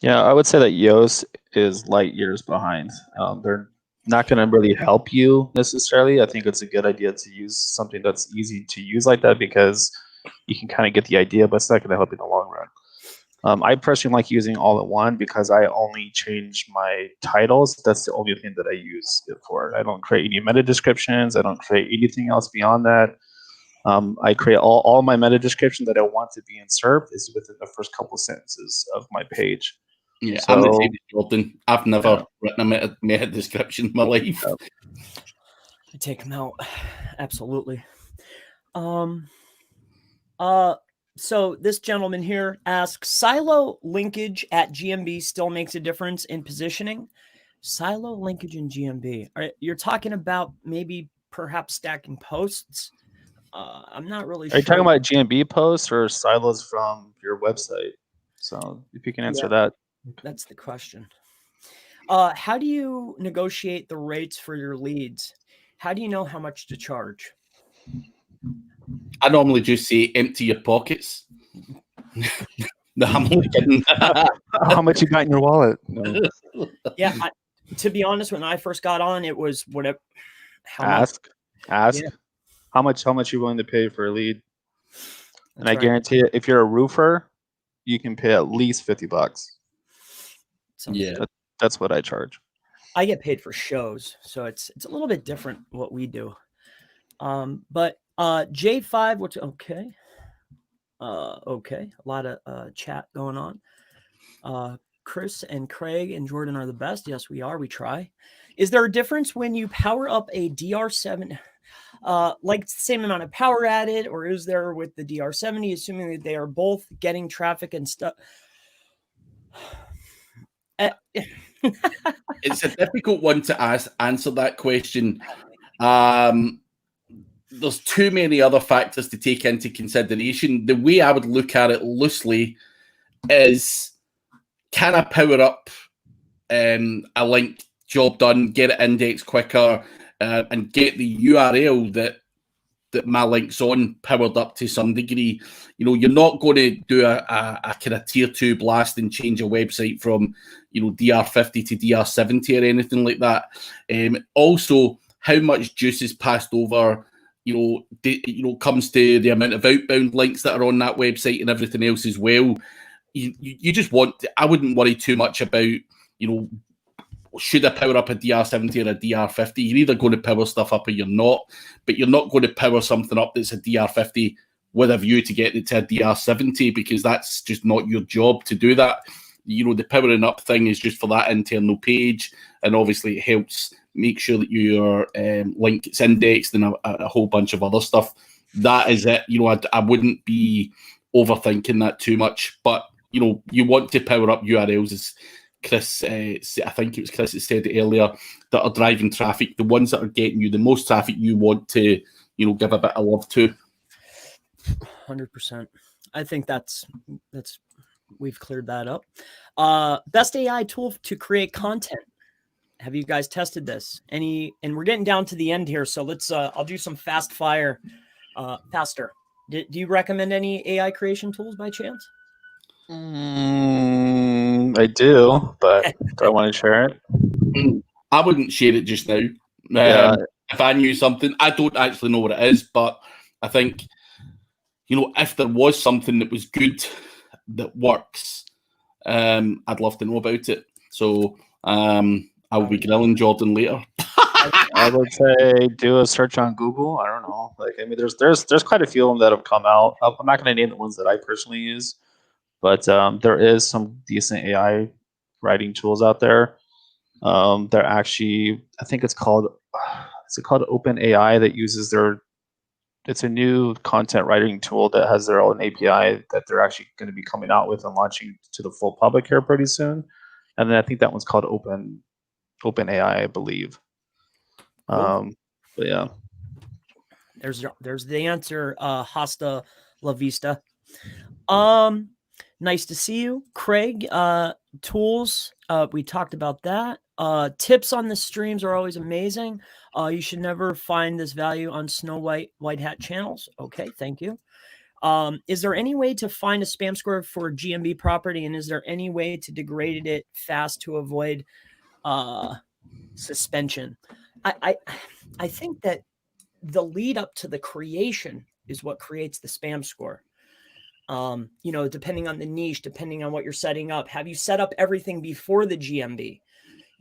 Yeah, I would say that Yoast is light years behind. They're not going to really help you necessarily. I think it's a good idea to use something that's easy to use like that, because you can kind of get the idea, but it's not going to help you in the long run. I personally like using all-in-one because I only change my titles. That's the only thing that I use it for. I don't create any meta descriptions. I don't create anything else beyond that. I create all my meta description that I want to be in SERP is within the first couple sentences of my page. Yeah, so, I'm the same as Jordan. I've never written a meta description in my life. I take them out. Absolutely. So this gentleman here asks, silo linkage at GMB still makes a difference in positioning? Silo linkage in GMB. You're talking about maybe perhaps stacking posts? I'm not really sure. Are you talking about GMB posts or silos from your website? So if you can answer that. That's the question. How do you negotiate the rates for your leads? How do you know how much to charge? I normally just say empty your pockets. No, I'm only kidding. How much you got in your wallet? No. Yeah, to be honest, when I first got on, it was whatever. Ask. Yeah. How much you're willing to pay for a lead? And I guarantee it, if you're a roofer, you can pay at least $50. That's what I charge. I get paid for shows, so it's a little bit different what we do. But J5, what's okay? Okay, a lot of chat going on. Chris and Craig and Jordan are the best. Yes, we are. We try. Is there a difference when you power up a DR7? Like it's the same amount of power added, or is there with the DR70, assuming that they are both getting traffic and stuff? It's a difficult one to answer that question. There's too many other factors to take into consideration. The way I would look at it loosely is, can I power up a link, job done, get it indexed quicker, and get the URL that my link's on powered up to some degree? You're not going to do a kind of tier 2 blast and change a website from, DR50 to DR70 or anything like that. Also, how much juice is passed over, comes to the amount of outbound links that are on that website and everything else as well. You just I wouldn't worry too much about, should I power up a DR70 or a DR50? You're either going to power stuff up or you're not, but you're not going to power something up that's a DR50 with a view to get it to a DR70, because that's just not your job to do that. The powering up thing is just for that internal page, and obviously it helps make sure that your link is indexed and a whole bunch of other stuff. That is it. I wouldn't be overthinking that too much, but you want to power up URLs, as Chris, I think it was Chris that said it earlier, that are driving traffic, the ones that are getting you the most traffic. You want to, give a bit of love to. 100%. I think that's we've cleared that up. Best AI tool to create content. Have you guys tested this? And we're getting down to the end here, so let's I'll do some fast fire faster. Do you recommend any AI creation tools by chance? I do, but do I want to share it? I wouldn't share it just now. Yeah. If I knew something, I don't actually know what it is, but I think, if there was something that was good, that works, I'd love to know about it. So I'll be grilling Jordan later. I would say do a search on Google. I don't know. There's quite a few of them that have come out. I'm not going to name the ones that I personally use, but there is some decent AI writing tools out there. They're actually, I think it's called Open AI that uses it's a new content writing tool that has their own API that they're actually going to be coming out with and launching to the full public here pretty soon. And then I think that one's called Open AI, I believe. But yeah, there's the answer. Hasta la vista. Nice to see you, Craig. Tools. We talked about that. Tips on the streams are always amazing. You should never find this value on Snow White Hat channels. Okay, thank you. Is there any way to find a spam score for GMB property, and is there any way to degrade it fast to avoid suspension? I think that the lead up to the creation is what creates the spam score. Depending on the niche, depending on what you're setting up, have you set up everything before the GMB?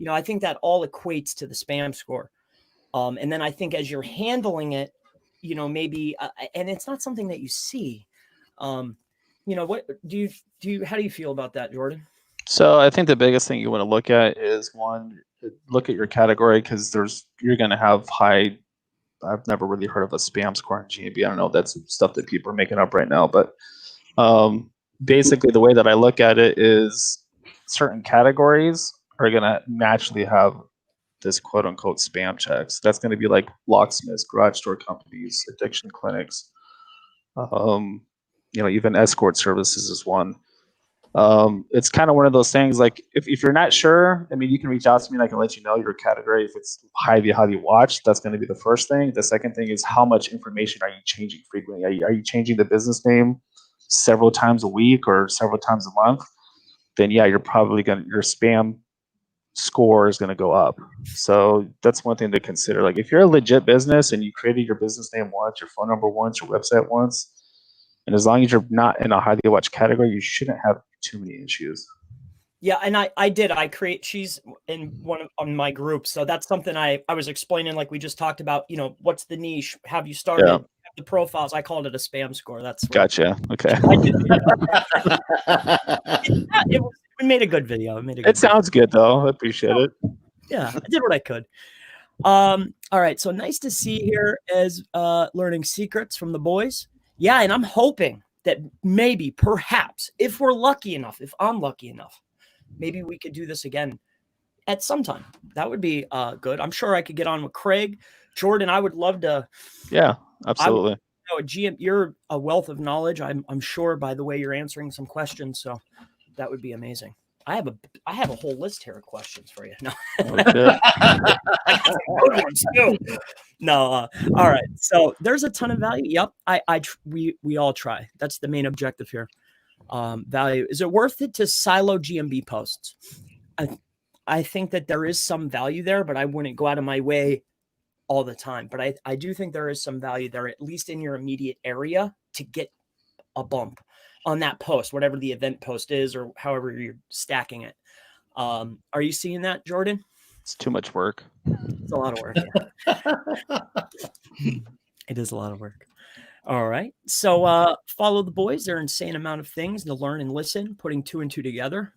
I think that all equates to the spam score. And then I think as you're handling it, maybe, and it's not something that you see, what do you, how do you feel about that, Jordan? So I think the biggest thing you want to look at is look at your category, because you're going to have high. I've never really heard of a spam score in GMB. I don't know. That's stuff that people are making up right now. But basically, the way that I look at it is certain categories are going to naturally have this quote unquote spam checks. That's going to be like locksmiths, garage door companies, addiction clinics, even escort services is one. It's kind of one of those things, like if you're not sure, you can reach out to me and I can let you know your category. If it's highly watched, that's going to be the first thing. The second thing is, how much information are you changing frequently? Are you changing the business name several times a week or several times a month? Then yeah, your spam score is going to go up. So that's one thing to consider. Like if you're a legit business and you created your business name once, your phone number once, your website once, and as long as you're not in a highly watched category, you shouldn't have too many issues. Yeah, and she's in on my group, so that's something I was explaining, like we just talked about. What's the niche? Have you started the profiles? I called it a spam score. That's gotcha. Okay. We made a good video. It sounds good though. I appreciate it. Yeah, I did what I could. All right, so nice to see you here as learning secrets from the boys. Yeah, and I'm hoping that maybe, perhaps, if I'm lucky enough, maybe we could do this again at some time. That would be good. I'm sure I could get on with Craig. Jordan, I would love to. Yeah, absolutely. You're a wealth of knowledge, I'm sure, by the way you're answering some questions. So that would be amazing. I have a whole list here of questions for you. No. No. All right. So there's a ton of value. Yep. We all try. That's the main objective here. Value. Is it worth it to silo GMB posts? I think that there is some value there, but I wouldn't go out of my way all the time. But I do think there is some value there, at least in your immediate area, to get a bump on that post, whatever the event post is, or however you're stacking it. Are you seeing that, Jordan? It's too much work. It's a lot of work. It is a lot of work. All right. So follow the boys. They're an insane amount of things to learn and listen, putting 2 and 2 together.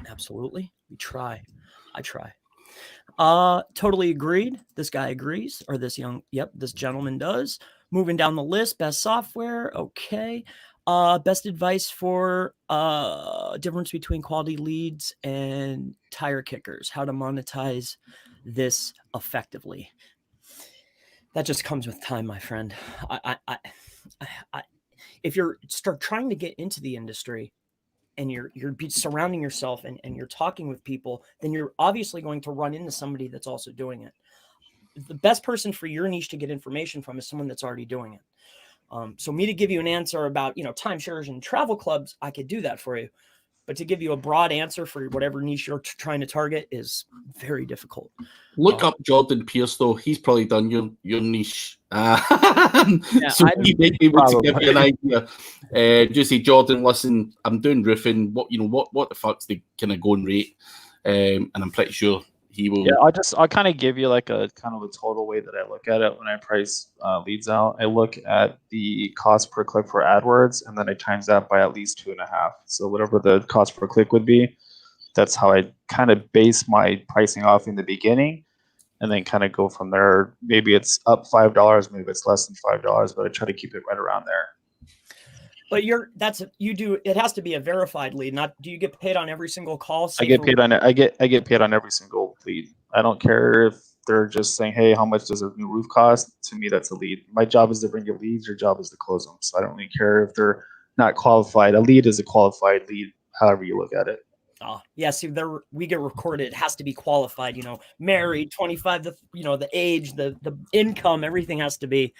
Absolutely. We try. I try. Totally agreed. This guy agrees, or this gentleman does. Moving down the list, best software. Okay. Best advice for difference between quality leads and tire kickers, how to monetize this effectively. That just comes with time, my friend. if you're start trying to get into the industry and you're surrounding yourself and you're talking with people, then you're obviously going to run into somebody that's also doing it. The best person for your niche to get information from is someone that's already doing it. So me to give you an answer about, timeshares and travel clubs, I could do that for you. But to give you a broad answer for whatever niche you're trying to target is very difficult. Look up Jordan Pearce, though. He's probably done your niche. So he may be able to give you an idea. Just say, Jordan, listen, I'm doing roofing. What the fuck's the kind of going rate? And I'm pretty sure he will. Yeah, I'll kind of give you like a kind of a total way that I look at it when I price leads out. I look at the cost per click for AdWords, and then I times that by at least 2.5. So whatever the cost per click would be, that's how I kind of base my pricing off in the beginning, and then kind of go from there. Maybe it's up $5, maybe it's less than $5, but I try to keep it right around there. But it has to be a verified lead. Not, do you get paid on every single call? I get paid on it. I get paid on every single lead. I don't care if they're just saying, hey, how much does a new roof cost? To me, that's a lead. My job is to bring you leads. Your job is to close them. So I don't really care if they're not qualified. A lead is a qualified lead, however you look at it. Oh, yeah. See, we get recorded. It has to be qualified, married, 25, the age, the income, everything has to be,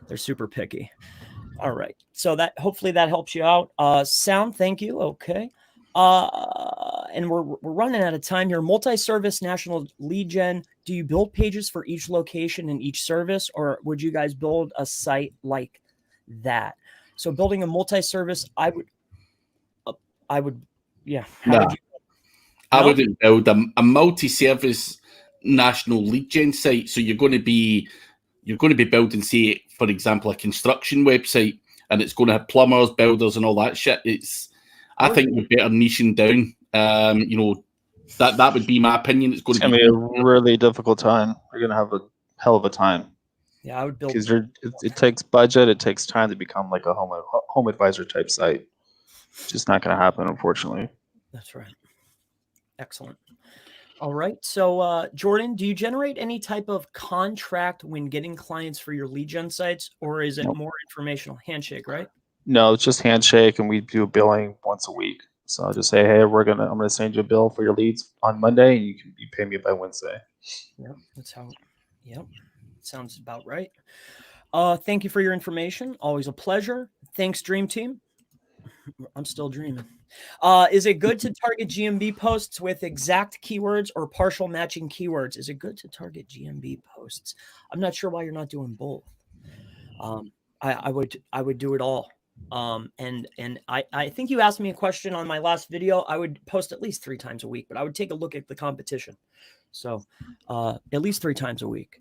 they're super picky. All right. So hopefully that helps you out. Sound, thank you. Okay. And we're running out of time here. Multi-service national lead gen. Do you build pages for each location and each service, or would you guys build a site like that? So building a multi-service, I would, yeah. I wouldn't build a multi-service national lead gen site. So you're going to be building, say, for example, a construction website, and it's going to have plumbers, builders, and all that shit. I think you're better niching down. That would be my opinion. It's going to be a really difficult time. You're going to have a hell of a time. Yeah, I would build because it takes budget. It takes time to become like a home advisor type site. It's just not going to happen, unfortunately. That's right. Excellent. All right. So, Jordan, do you generate any type of contract when getting clients for your lead gen sites, or is it more informational? Handshake, right? No, it's just handshake, and we do billing once a week. So I'll just say, hey, I'm gonna send you a bill for your leads on Monday, and you pay me by Wednesday. Yeah, that's how. Yep, sounds about right. Thank you for your information. Always a pleasure. Thanks, Dream Team. I'm still dreaming. Is it good to target GMB posts with exact keywords or partial matching keywords? Is it good to target GMB posts? I'm not sure why you're not doing both. I would do it all. And I think you asked me a question on my last video. I would post at least 3 times a week, but I would take a look at the competition. So at least 3 times a week.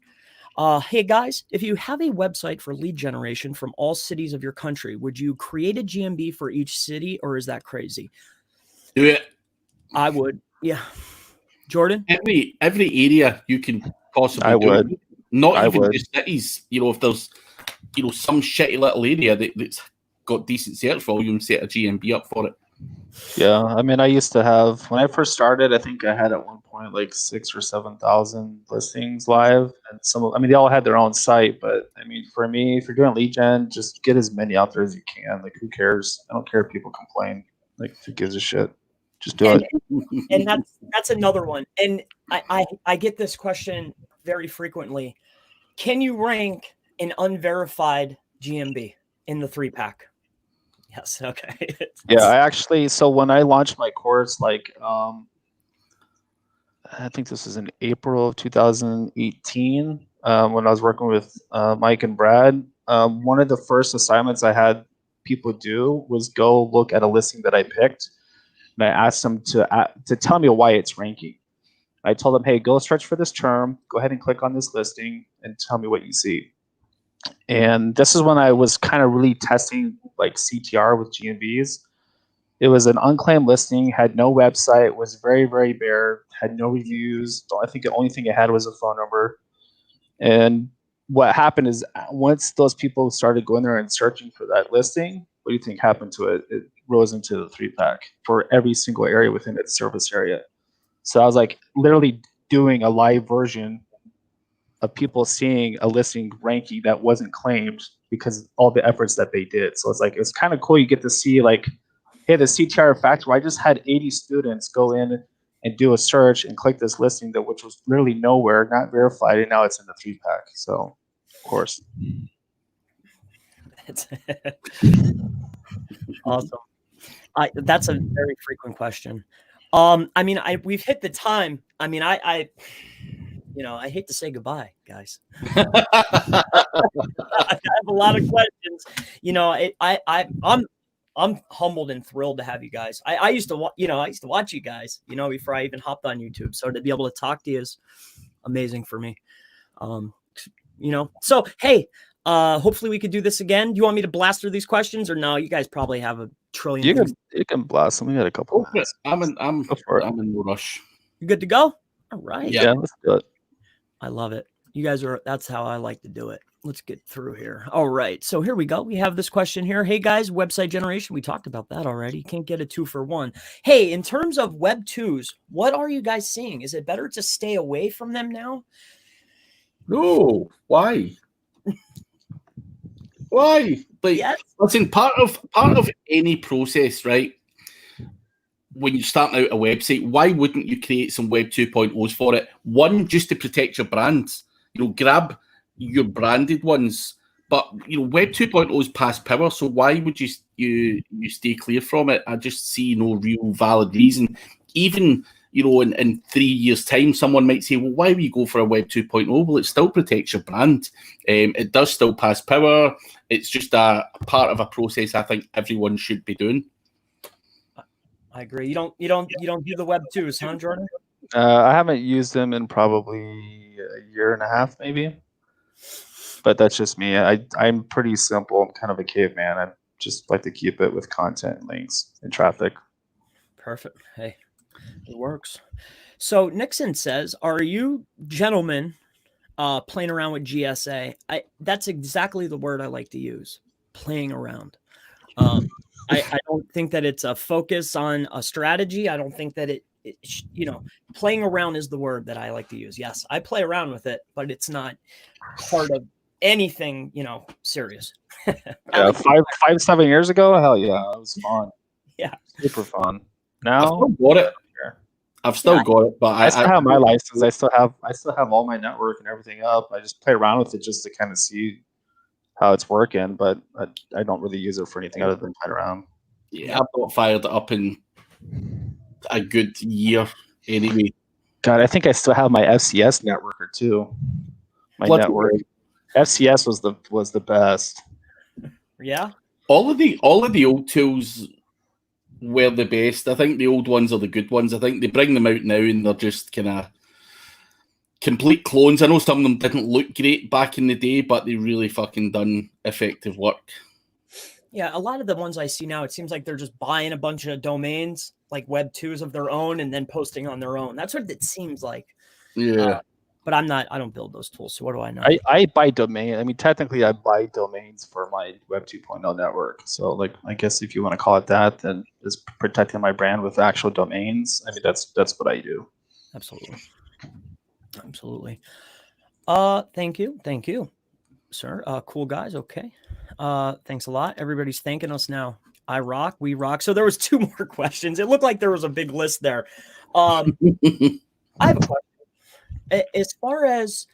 Hey guys, if you have a website for lead generation from all cities of your country, would you create a GMB for each city, or is that crazy? Do it. I would. Yeah. Jordan? Every area you can possibly do. Would. Not even just cities. If there's some shitty little area that's got decent search volume, set a GMB up for it. Yeah, I mean, I used to have, when I first started, I think I had at one point like 6,000 or 7,000 listings live, and they all had their own site. But I mean, for me, if you're doing lead gen, just get as many out there as you can. Like, who cares? I don't care if people complain. Like, who gives a shit? Just do it. And that's another one. And I get this question very frequently. Can you rank an unverified GMB in the 3-pack? Yes. Okay. Yeah, I actually, so when I launched my course, like, I think this is in April of 2018, when I was working with Mike and Brad, one of the first assignments I had people do was go look at a listing that I picked, and I asked them to tell me why it's ranking. I told them, hey, go search for this term, go ahead and click on this listing, and tell me what you see. And this is when I was kind of really testing like CTR with GMBs. It was an unclaimed listing, had no website, was very, very bare, had no reviews. I think the only thing it had was a phone number. And what happened is once those people started going there and searching for that listing, what do you think happened to it? It rose into the 3-pack for every single area within its service area. So I was like literally doing a live version of people seeing a listing ranking that wasn't claimed because of all the efforts that they did. So it's like, it's kind of cool. You get to see like, hey, the CTR factor, I just had 80 students go in and do a search and click this listing that which was literally nowhere, not verified, and now it's in the 3-pack. So of course. Awesome. That's a very frequent question. I mean, we've hit the time. I mean, I hate to say goodbye, guys. I have a lot of questions. You know, I'm humbled and thrilled to have you guys. I used to watch you guys, you know, before I even hopped on YouTube. So to be able to talk to you is amazing for me. You know, so hey, hopefully we could do this again. Do you want me to blast through these questions, or no? You guys probably have a trillion. You can blast them. We got a couple. I'm in no rush. You good to go? All right. Yeah, let's do it. I love it. You guys that's how I like to do it. Let's get through here. All right. So here we go. We have this question here. Hey guys, website generation. We talked about that already. Can't get a 2 for 1. Hey, in terms of Web 2s, what are you guys seeing? Is it better to stay away from them now? No. Why? Why? Like, yes. Listen, part of any process, right? When you're starting out a website, why wouldn't you create some Web 2.0s for it? One, just to protect your brand. You know, grab your branded ones. But you know, Web 2.0's past power, so why would you stay clear from it? I just see no real valid reason. Even, you know, in 3 years' time, someone might say, well, why would you go for a Web 2.0? Well, it still protects your brand. It does still pass power. It's just a part of a process I think everyone should be doing. I agree. You don't do the Web 2s, huh, Jordan? I haven't used them in probably a year and a half, maybe. But that's just me. I'm pretty simple. I'm kind of a caveman. I just like to keep it with content, links, and traffic. Perfect. Hey, it works. So Nixon says, "Are you gentlemen playing around with GSA?" That's exactly the word I like to use. Playing around. I don't think that it's a focus on a strategy. I don't think that playing around is the word that I like to use. Yes, I play around with it, but it's not part of anything, serious. Yeah, 7 years ago, hell yeah, it was fun. Yeah, super fun. Now I've still got it, but I still have my license. I still have all my network and everything up. I just play around with it just to kind of see how it's working, but I don't really use it for anything other than play around. Yeah, I've not fired it up in a good year anyway. God, I think I still have my FCS networker too. My network. FCS was the best. Yeah. All of the old tools were the best. I think the old ones are the good ones. I think they bring them out now and they're just kind of complete clones. I know some of them didn't look great back in the day, but they really fucking done effective work. Yeah, a lot of the ones I see now, it seems like they're just buying a bunch of domains, like Web 2s of their own, and then posting on their own. That's what it seems like. Yeah. But I don't build those tools, so what do I know? I buy domain. I mean, technically, I buy domains for my Web 2.0 network. So, like, I guess if you want to call it that, then it's protecting my brand with actual domains. I mean, that's what I do. Absolutely. Thank you, sir. Cool guys. Okay. Thanks a lot. Everybody's thanking us now. I rock. We rock. So there was 2 more questions. It looked like there was a big list there. I have a question. As far as